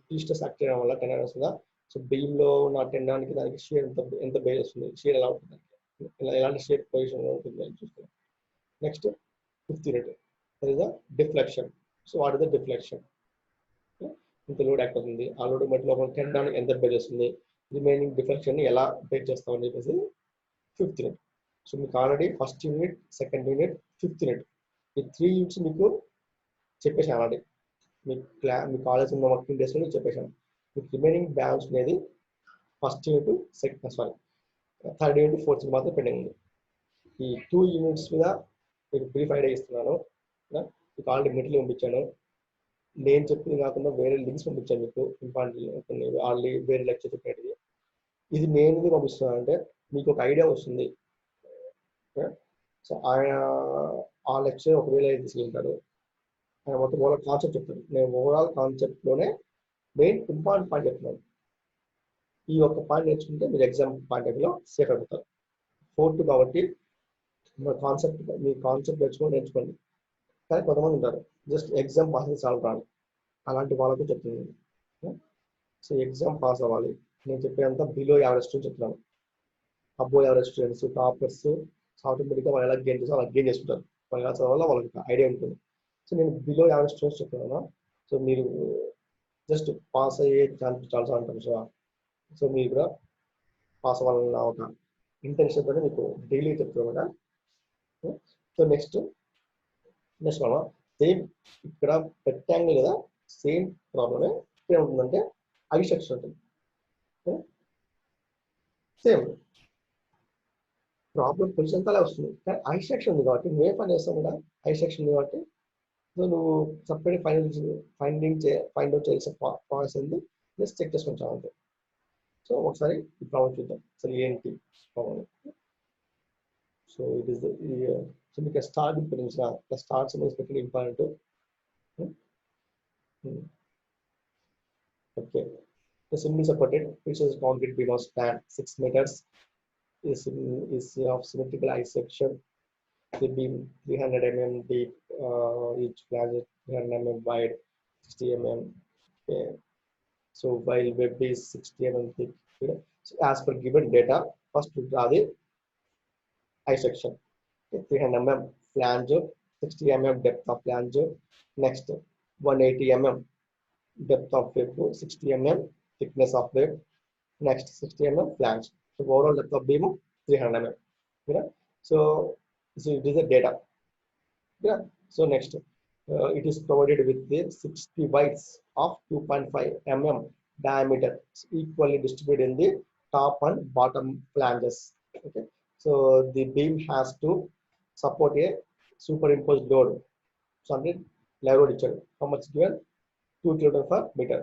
ప్రీస్ట్రెస్ యాక్ట్ చేయడం వల్ల టెండాన్ వస్తుందా, సో బీమ్ లో ఉన్న టెండాన్ కి దానికి షియర్ ఎంత బేస్ వస్తుంది, షియర్ ఎలా ఉంటుంది, ఎలాంటి షియర్ పొజిషన్ ఉంటుంది అని చూస్తున్నాం. Next fifth unit that is the deflection. So what is the deflection, ఇంత లోడ్ యాక్ట్ అవుతుంది, ఆ లోడ్ మధ్యలో టెండాన్ ఎంత బేర్ చేస్తుంది, రిమైనింగ్ డిఫ్లెక్షన్ ఎలా బేర్ చేస్తామని చెప్పేసి ఫిఫ్త్ యూనిట్. సో మీకు already first unit, second unit, fifth unit ఈ 3 యూనిట్స్ మీకు చెప్పేసాను ఆల్రెడీ. మీ కాలేజ్ ఉన్న వర్కింగ్ డేస్ లో చెప్పేసాను. మీకు రిమైనింగ్ బ్యాలెన్స్ అనేది first unit, third unit, fourth unit మాత్రం పెండింగ్ ఉంది. ఈ 2 యూనిట్స్ మీద మీకు బ్రీఫ్ ఐడియా ఇస్తున్నాను. మీకు ఆల్రెడీ మెటీరియల్ పంపించాను. నేను చెప్పింది కాకుండా వేరే లింక్స్ పంపించాను మీకు, ఇంపార్టెంట్ ఆల్రెడీ వేరే లెక్చర్ చెప్పినట్టు. ఇది నేను ఎందుకు పంపిస్తున్నాను అంటే మీకు ఒక ఐడియా వస్తుంది. సో ఆయన ఆ లెక్చర్ ఒకవేళ తీసుకెళ్తాడు, ఆయన మొత్తం ఓవరాల్ కాన్సెప్ట్ చెప్తాడు. నేను ఓవరాల్ కాన్సెప్ట్లోనే మెయిన్ ఇంపార్టెంట్ పాయింట్ చెప్తున్నాను. ఈ ఒక్క పాయింట్ నేర్చుకుంటే మీరు ఎగ్జామ్ పాయింట్ ఆఫ్ లో సేఫ్ అయిపోతారు. 4th కాబట్టి మీ కాన్సెప్ట్ నేర్చుకోండి. కానీ కొంతమంది ఉంటారు జస్ట్ ఎగ్జామ్ పాస్ అయితే చాలు రాదు, అలాంటి వాళ్ళకు చెప్తున్నాను. సో ఎగ్జామ్ పాస్ అవ్వాలి. నేను చెప్పేంత బిలో యావరేజ్ స్టూడెంట్స్ చెప్తున్నాను. అబో యావరేజ్ స్టూడెంట్స్, టాపర్స్ ఆటోమేటిక్గా వాళ్ళు ఎలా గెయిన్ చేస్తారు అలా గెయిన్ చేసుకుంటారు. వాళ్ళు ఎలా చదవాలో వాళ్ళకి ఐడియా ఉంటుంది. సో నేను బిలో యావరేజ్ స్టూడెంట్స్ చెప్తున్నాను. సో మీరు జస్ట్ పాస్ అయ్యే ఛాన్స్ చాలా అంటారు. సో మీరు కూడా పాస్ అవ్వాలన్న ఒక ఇంటెన్షన్ తోనే మీకు డైలీ చెప్తున్నాను కదా. సో నెక్స్ట్ మనం సేమ్ ఇక్కడ రెక్టాంగిల్ కదా, సేమ్ ప్రాబ్లమే ఇక్కడ ఉంటుందంటే ఐ సెక్షన్ ఉంటుంది. సేమ్ ప్రాబ్లం పొజిషన్ అలా వస్తుంది, కానీ ఐ సెక్షన్ ఉంది కాబట్టి నువ్వే పని చేస్తావు కూడా. ఐ సెక్షన్ ఉంది కాబట్టి నువ్వు సపరేట్ ఫైండ్ అవుట్ చేయాల్సిన ప్రాసెస్ ఉంది, ప్లస్ చెక్ చేసుకుంటావు అంతే. సో ఒకసారి ఈ ప్రాబ్లం చూద్దాం అసలు ఏంటి problem. So it is so మీకు స్టార్ట్ స్టార్ట్ పెట్టడం important. Okay, simply supported pieces of concrete beam of span 6 meters is of symmetrical I section. The beam 300 mm deep, each flange 300 mm wide, 60 mm. Okay. So while web is 60 mm thick. So as per given data, first to draw the I section. Okay. 300 mm flange, 60 mm depth of flange. Next 180 mm depth of web, 60 mm thickness of web. Next 60 mm flange. So overall depth of beam 300 mm. Yeah. So it is the data. Yeah. So next, it is provided with the 60 bites of 2.5 mm diameter, equally distributed in the top and bottom flanges. Okay. So the beam has to support a superimposed load. So load how much given? 2 kN per meter.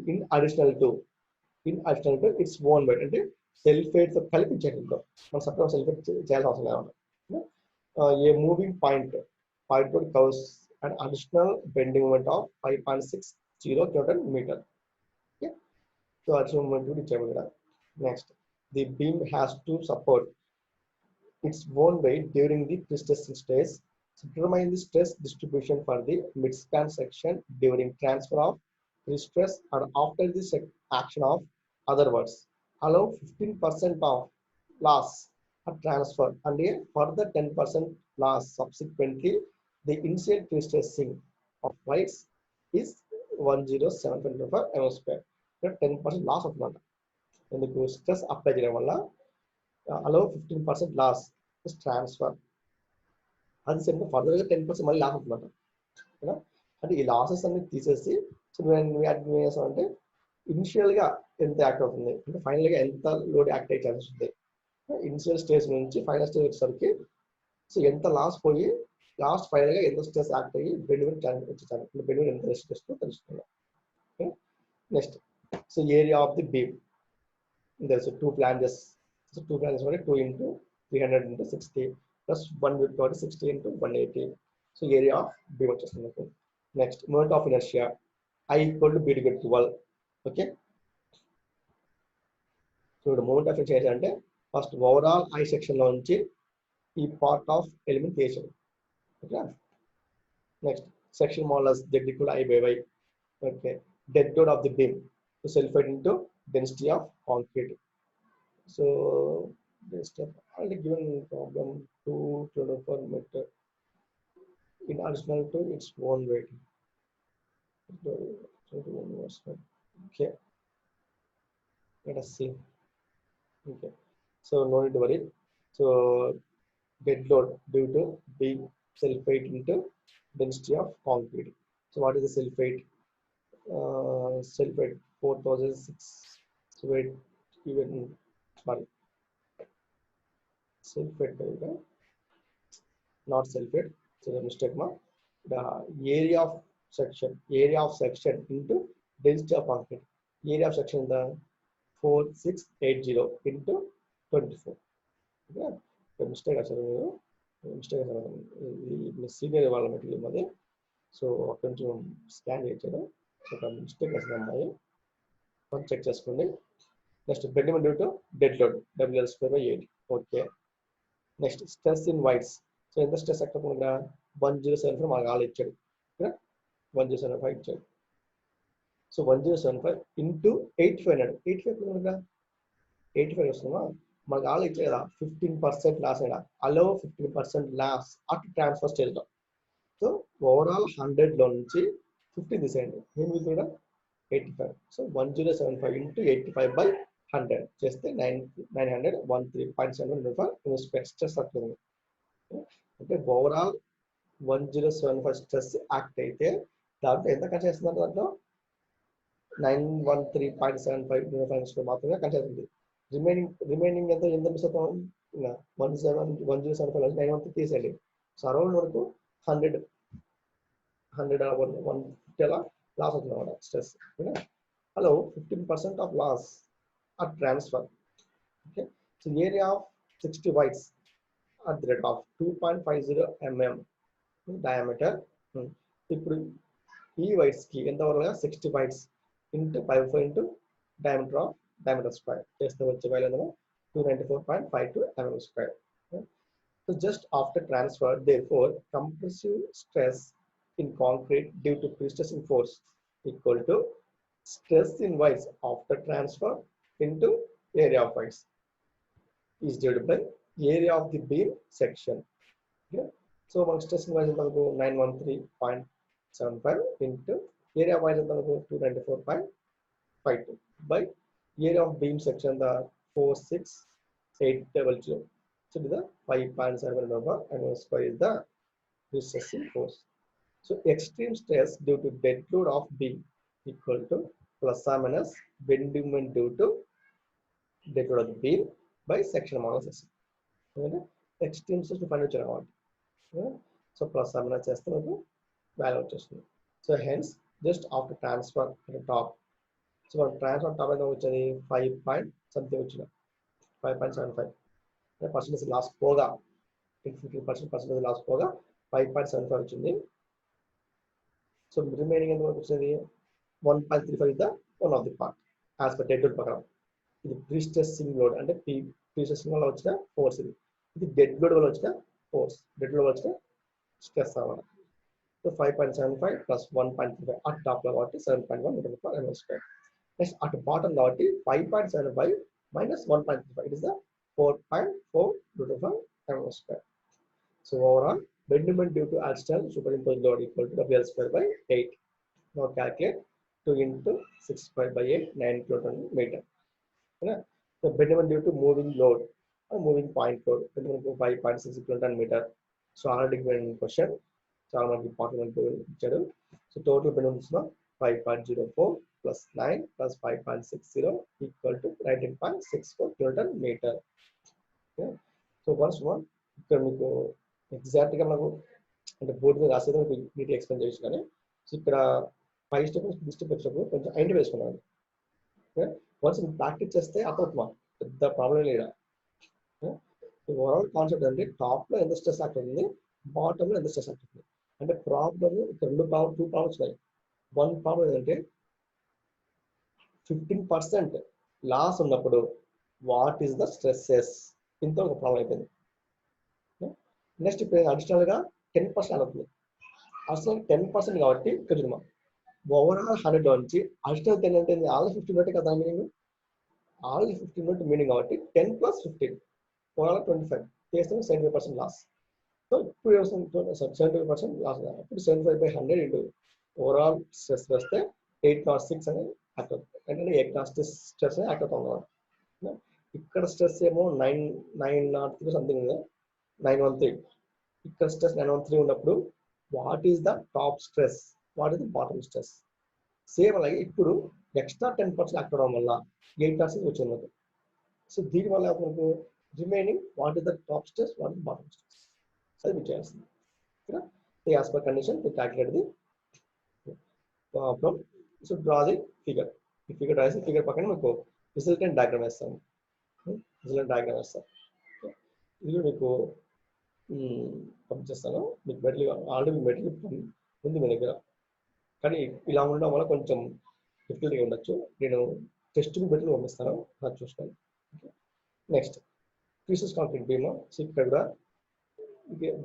In additional to its own weight. అంటే సెల్ఫేట్స్ కల్పించండి. మనం separate sulphate చేయాల్సిన అవసరం లేకుండా a moving point covers an additional bending moment of 5.60 kN meter. Okay. So additional moment ఇచ్చాము ఇక్కడ. Next, the beam has to support its own weight during the pre-stressing stage. So determine the stress distribution for the midspan section during transfer of pre-stress and after the action of, other words, allow 15% of loss at transfer and a further 10% loss subsequently. The initial pre-stressing of weights is 107.5 mm square. 10% loss అవుతుందంట. ఎందుకు? Stress apply చేయడం వల్ల allow 15% loss is transfer. అది same ఫర్దర్గా 10% మళ్ళీ loss అవుతుందన్నమాట. ఓకేనా? అంటే ఈ లాసెస్ అన్ని తీసేసి సో నువ్వు యాడ్ చేసామంటే ఇనిషియల్గా ఎంత యాక్ట్ అవుతుంది అంటే ఫైనల్గా ఎంత లోడ్ యాక్ట్ అయ్యే ఛాన్సెస్ ఉంది. ఇనిషియల్ స్టేజ్ నుంచి ఫైనల్ స్టేజ్ వచ్చేసరికి సో ఎంత లాస్ పోయి లాస్ట్ ఫైనల్గా ఎంత స్ట్రెస్ యాక్ట్ అయ్యి బెనిఫిట్ వచ్చే ఛాన్స్ బెనిఫిట్ ఎంత రెస్ట్ తెలుసుకున్నాం. Next so area of the beam there's two flanges. So two flanges are 2 into 300 into 60 plus 1 with 60 into 180. So area of beam వచ్చేస్తుంది. Next moment of inertia I equal to B equal to 12. Okay. So the moment of inertia అంటే first overall I section లో నుంచి ఈ part of element తీసేది. Okay. Next section modulus Z equal to I by Y. Okay. Dead load of the beam to self weight into density of concrete. So this step already given problem 2 per meter in additional to its own weight. Okay, let us see. Okay, so no need to worry. So dead load due to being self weight into density of concrete. So what is the self weight? Self weight 4006 weight even sorry self weight not self weight, so the mistake mark. The area of section into density of concrete. Area of section the 4680 into 24. Okay, the mistake asalu senior వాళ్ళ material అది so కొంచెం scan చేయించాడు so mistake అసలు కొంచెం check చేసుకోండి. Next bending due to dead load WL²/8. Okay. Next stress in whites. So ఎంత stress ఎక్కడ 1075 మనకు ఆల్ ఇచ్చాడు. 1075 ఇచ్చాడు. సో 1075 ఇంటూ 8500 85 వస్తుందా మనకు ఆల్ ఇచ్చాడు కదా 15% లాస్ అయినా అలో 15% లాస్ అట్ ట్రాన్స్ఫర్ స్టేజ్లో. సో ఓవరాల్ 100 లో నుంచి 50 తీసేయండి ఏం మిగులుతుందా 85. సో 1075 ఇంటూ 85/100 చేస్తే 900 స్ట్రెస్ అవుతుంది. అంటే ఓవరాల్ 1075 స్ట్రెస్ యాక్ట్ అయితే దాంట్లో ఎంత కట్ చేస్తున్నారు దాంట్లో 913.75 మాత్రమే కట్ చేస్తుంది. రిమైనింగ్ ఎంత మిస్ అవుతాం 1075 913 తీసేయండి. సో అరౌండ్ వరకు 100 150 అలా లాస్ అవుతుంది అన్నమాట stress. Hello 15% of loss at transfer. Okay, so area of 60 whites at the rate of 2.50 mm diameter. ఇప్పుడు ఈ వైట్స్ కి ఎంత వరకు 60 whites into 5 into diameter square చేస్తే వచ్చే వాల్యూ ఏమో 294.52 mm square. So just after transfer, therefore compressive stress in concrete due to pre-stressing force equal to stress in voids after transfer into area of voids is divided by area of the beam section. Okay. So మన stress in voids ఎంత 913.75 into area of voids ఎంత 294.52 by area of beam section the 46800. So the 5.7 over and square is the pre-stressing force. So extreme stress due to dead load of beam equal to plus or minus bending moment due to dead load of the beam by section modulus. Extreme stress to find out. So plus or minus చేస్తే మనకు value వచ్చేస్తుంది. So hence just after transfer at the top. So మన transfer top ఎంత వచ్చేది 5 point something వచ్చిన 5.75 percentage loss పోగా 15% loss పోగా 5.75 వచ్చింది. సో రిమైనింగ్ ఎంత వచ్చింది 1.35 is the one of the part as per dead load ప్రకారం. ఇది ప్రీస్ట్రెస్సింగ్ లోడ్ అంటే ప్రీస్ట్రెస్సింగ్ వల్ల వచ్చిన ఫోర్స్ ఇది డెడ్ లోడ్ వల్ల వచ్చిన ఫోర్స్ డెడ్ లోడ్ వచ్చిన స్ట్రెస్ అవ్వాలి. సో 5.75 ప్లస్ 1.35 అట్ టాప్ లో కాబట్టి 7.1 mm square. Next at bottom కాబట్టి 5.75 minus 1.35 it is the 4.4 mm square. So overall bending moment due to axial superimposed load equal to WL²/8. Now calculate 2 into 6 square by 8 9 kN meter. So bending moment due to moving load moving point code మనకు 5.6 kilonewton metre. So already question చాలా మనకి important ఇచ్చాడు. So total balloons 5.04 plus 9 plus 5.60 equal to 19.64 kilonewton metre. So once ఇక్కడ మీకు ఎగ్జాక్ట్గా మనకు అంటే board మీద రాసేది మీకు నీట్గా ఎక్స్ప్లెయిన్ చేయొచ్చు. కానీ సో ఇక్కడ 5 స్టెప్స్ 6 స్టెప్ వచ్చినప్పుడు కొంచెం ఐడి వేసుకున్నాను. వన్స్ మీరు ప్రాక్టీస్ చేస్తే అర్థమవుతుందా, పెద్ద ప్రాబ్లం లేదా. ఓవరాల్ కాన్సెప్ట్ అంటే టాప్లో ఎంత స్ట్రెస్ యాక్ట్ ఉంది, బాటంలో ఎంత స్ట్రెస్ యాక్ట్ ఉంది. అంటే ప్రాబ్లమ్ ఇక్కడ టూ ప్రాబ్లమ్స్ ఉన్నాయి. వన్ ప్రాబ్లం ఏంటంటే 15% లాస్ ఉన్నప్పుడు వాట్ ఈస్ ద స్ట్రెస్సెస్, ఇంత ఒక ప్రాబ్లం అయిపోయింది. నెక్స్ట్ ఇప్పుడు అడిషనల్గా 10% అవుతుంది. అసలు 10% కాబట్టి ఇక్కడ చూడమా ఓవరాల్ 100 నుంచి అడిషనల్ 10 అంటే ఆల్రెడీ 15 ఉంటే కదా మీనింగ్, ఆల్రెడీ 15 ఉంటే మీనింగ్ కాబట్టి 10 + 15 ఓవరాల్ 25 చేస్తే 75% లాస్. సో ఇప్పుడు 75% లాస్. ఇప్పుడు 75/100 ఇంటూ ఓవరాల్ స్ట్రెస్ వేస్తే 806 అనేది యాక్ట్ అవుతుంది. అంటే 806 స్ట్రెస్ యాక్ట్ అవుతుంది. ఇక్కడ స్ట్రెస్ ఏమో 903 సంథింగ్ ఉంది, 913. ఇక్కడ స్ట్రెస్ 913 ఉన్నప్పుడు what is the top stress, what is the bottom stress. Same అలాగే ఇప్పుడు ఎక్స్ట్రా 10% యాక్ట్ అవడం వల్ల 806 వచ్చింది. సో దీనివల్ల మనకు remaining what is the top stress, what is bottom stress అది మీకు చేయాల్సింది. As per condition to calculate the problem. So draw the figure. ఈ ఫిగర్ రాసి ఫిగర్ పక్కన మీకు రిజల్టెంట్ డయాగ్రామ్ వేస్తాను. రిజల్టెంట్ డయాగ్రామ్ వేస్తాను. ఇది మీకు పంపించేస్తాను. మీకు మెటీరియల్ ఆల్రెడీ మెటీరియల్ ఉంది మీ దగ్గర, కానీ ఇలా ఉండడం వల్ల కొంచెం డిఫికల్ట్గా ఉండొచ్చు. నేను టెస్ట్ మెటీరియల్ పంపిస్తాను, అది చూసుకోండి. Next pieces concrete beam. So ఇక్కడ కూడా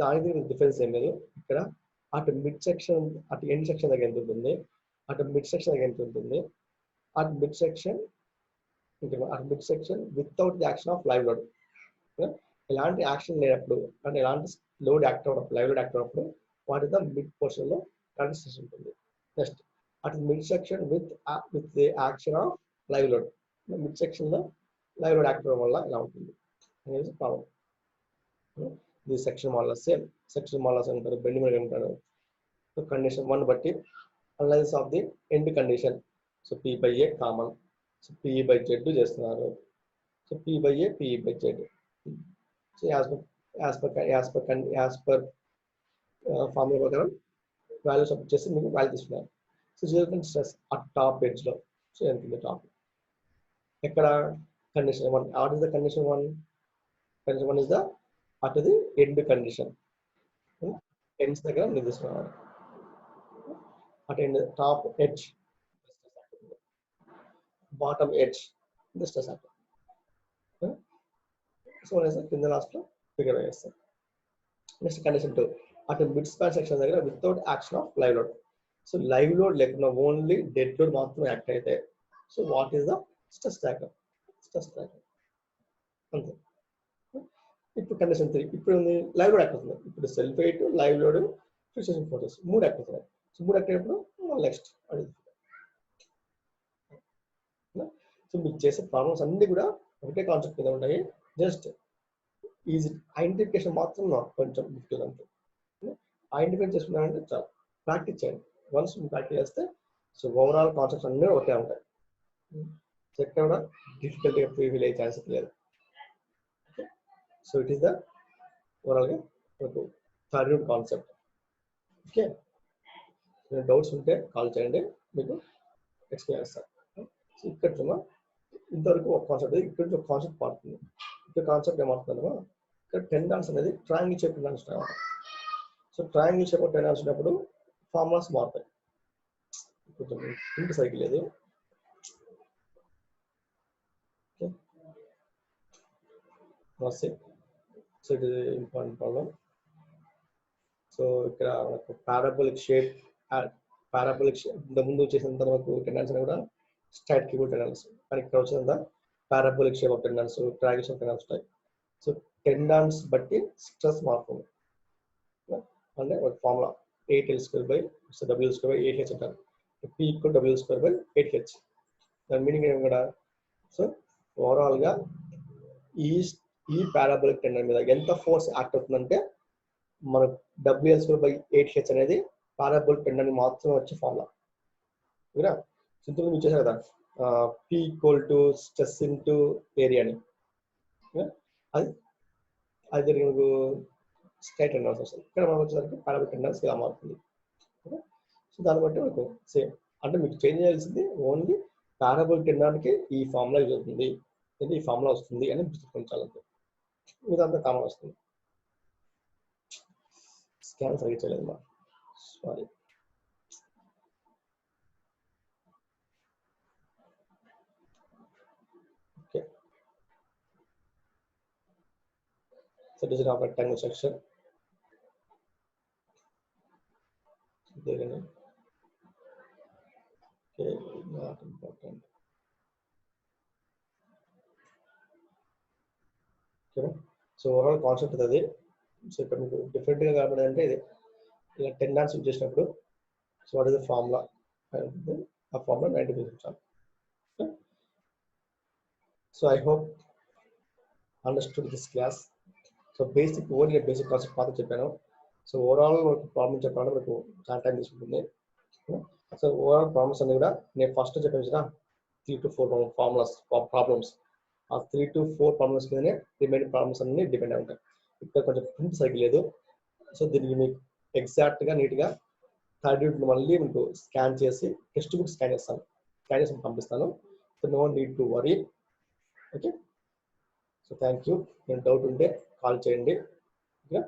దానికి డిఫరెన్స్ ఏం లేదు. ఇక్కడ అటు మిడ్ సెక్షన్ అటు ఎండ్ సెక్షన్ దగ్గర ఎంత ఉంటుంది, అటు మిడ్ సెక్షన్ దగ్గర ఎంత ఉంటుంది, అటు mid section without the action of live load. ఎలాంటి యాక్షన్ లేనప్పుడు అంటే ఎలాంటి లోడ్ యాక్ట్ అవ్వడం లైవ్ లోడ్ యాక్ట్ అవ్వడం what is the mid portion లో కన్సిస్టెన్స్ ఉంటుంది. నెక్స్ట్ అటు mid section with the action of live load. Mid section లో లైవ్ లోడ్ యాక్ట్ అవ్వడం వల్ల ఇలా ఉంటుంది అనేది ప్రాబ్లం. ఇది section model same section models అంటారు, బెండ్ మీద ఉంటారు. సో కండిషన్ 1 బట్టి analysis of the end condition. So P/A common. So P/Z చేస్తున్నారు. So P/A P/Z. So as per formula ప్రకారం వాల్యూ సబ్మిట్ చేసి మీకు వాల్యూ తీసుకున్నారు. So resultant stress at top edge లో. సో ఎంత ఉంది టాప్ ఎక్కడ condition 1. What is the condition 1? Condition 1 is the at the end condition. Ends దగ్గర నిర్దిస్తున్నారు. At end top edge, bottom edge the stress act. So కింద last లో figure వేస్తాం. Next condition 2 అటు మిడ్ స్పాన్ సెక్షన్ దగ్గర without action of live load. So live load లేకుండా only dead load మాత్రమే act అయితే so what is the stress diagram. అంతే. ఇప్పుడు కండిషన్ 3 ఇప్పుడు లైవ్ లోడ్ యాక్ట్ అవుతుంది. ఇప్పుడు self wait, live load, fixation forces 3 act అవుతున్నాయి. సో 3 యాక్ట్ అయినప్పుడు నెక్స్ట్ సో మీకు చేసే ప్రాబ్లమ్స్ అన్ని కూడా ఒకటే కాన్సెప్ట్ మీద ఉంటాయి. జస్ట్ ఈజీ ఐడెంటిఫికేషన్ మాత్రం కొంచెం డిఫికల్ట్ ఉంటుంది. ఐడెంటిఫై చేసుకున్నారంటే చాలా ప్రాక్టీస్ చేయండి. వన్స్ మీరు ప్రాక్టీస్ చేస్తే సో ఓవరాల్ కాన్సెప్ట్స్ అన్నీ ఒకే ఉంటాయి. సో ఎక్కడ కూడా డిఫికల్ట్గా ఫీల్ అయ్యే ఛాన్స్ లేదు. సో ఇట్ ఈస్ ద ఓవరాల్గా మనకు థర్డ్ కాన్సెప్ట్. ఓకే, డౌట్స్ ఉంటే కాల్ చేయండి, మీకు ఎక్స్ప్లెయిన్ చేస్తాను. సో ఇక్కడ ఇంతవరకు ఒక కాన్సెప్ట్, ఇక్కడ నుంచి ఒక కాన్సెప్ట్ మారుతుంది. ఇక్కడ కాన్సెప్ట్ ఏమవుతుందమ్మా, ఇక్కడ టెండాన్స్ అనేది ట్రయాంగిల్ షేప్ టెండాన్స్ ఉంటాయి. సో ట్రయాంగిల్ షేప్ టెండాన్స్ ఉన్నప్పుడు ఫార్ములాస్ మారుతాయి. కొంచెం ఇంటి సైకిల్ లేదు. So it is important problem. So ఇక్కడ మనకు పారాబోలిక్ షేప్ ఇంత ముందు వచ్చేసినంత మనకు టెండాన్స్ కూడా స్ట్రైట్ కీబోర్డ్ టెండాన్స్, కానీ ఇక్కడ వచ్చినంత parabolic shape of tendons, triangle shape tendons ఉంటాయి. సో టెండాన్స్ బట్టి స్ట్రెస్ మారుతుంది. అంటే ఒక ఫార్ములా 8L²/W²/8H అంటారు. P = W²/8H. దాని మీనింగ్ ఏమి కూడా, సో ఓవరాల్గా ఈ పారాబోలిక్ టెండన్ మీద ఎంత ఫోర్స్ యాక్ట్ అవుతుందంటే మన WL²/8H అనేది పారాబోలిక్ టెండన్ మాత్రమే వచ్చే ఫార్ములా. ఓకేనా? సింపుల్గా మీకు చేశారు కదా, P = స్ట్రెస్ ఇంటూ ఏరియా అని. అది అది మీకు స్ట్రైట్ టెండన్స్ వస్తుంది. ఇక్కడ మనకు వచ్చేసరికి పారాబోలిక్ టెండన్స్ ఇలా మారుతుంది. సో దాన్ని బట్టి మనకు సేమ్ అంటే మీకు చేంజ్ చేయాల్సింది ఓన్లీ పారాబోలిక్ టెండన్కి ఈ ఫార్ములా యూజ్ అవుతుంది, ఈ ఫార్ములా వస్తుంది అని గుర్తుంచాలంటే ఇదంతా కామన్ వస్తుంది. స్కాన్ సరిగ్గా చేయలేదు మా sorry. Okay, so this is our rectangle section. Okay, not important. ఓకేనా? సో ఓవరాల్ కాన్సెప్ట్ అది. సో ఇక్కడ మీకు డిఫరెంట్గా కాబట్టి అంటే ఇది ఇలా టెండన్స్ యూజ్ చేసినప్పుడు so what is the formula, ఆ ఫార్ములా 90 చూపించాలి. So I hope understood this class. So only basic concept మాత్రం చెప్పాను. సో ఓవరాల్ ప్రాబ్లమ్ చెప్పాలంటే మీకు చాలా టైం తీసుకుంటుంది. సో ఓవరాల్ ప్రాబ్లమ్స్ అన్ని కూడా నేను ఫస్ట్ చెప్పాను కదా 3 to 4 ఫార్ములాస్ ప్రాబ్లమ్స్. ఆ 3 to 4 ప్రాబ్లమ్స్ మీదనే రిమైనింగ్ ప్రాబ్లమ్స్ అన్ని డిపెండ్ అయి ఉంటాయి. ఇక్కడ కొంచెం ప్రింట్ సరిగ్గా లేదు. సో దీనికి మీకు ఎగ్జాక్ట్గా నీట్గా థర్డ్ యూనిట్ మళ్ళీ మీకు స్కాన్ చేసి టెక్స్ట్ బుక్ స్కాన్ చేసి పంపిస్తాను. So no need to worry. Okay, so thank you. నేను డౌట్ ఉంటే కాల్ చేయండి. ఓకే.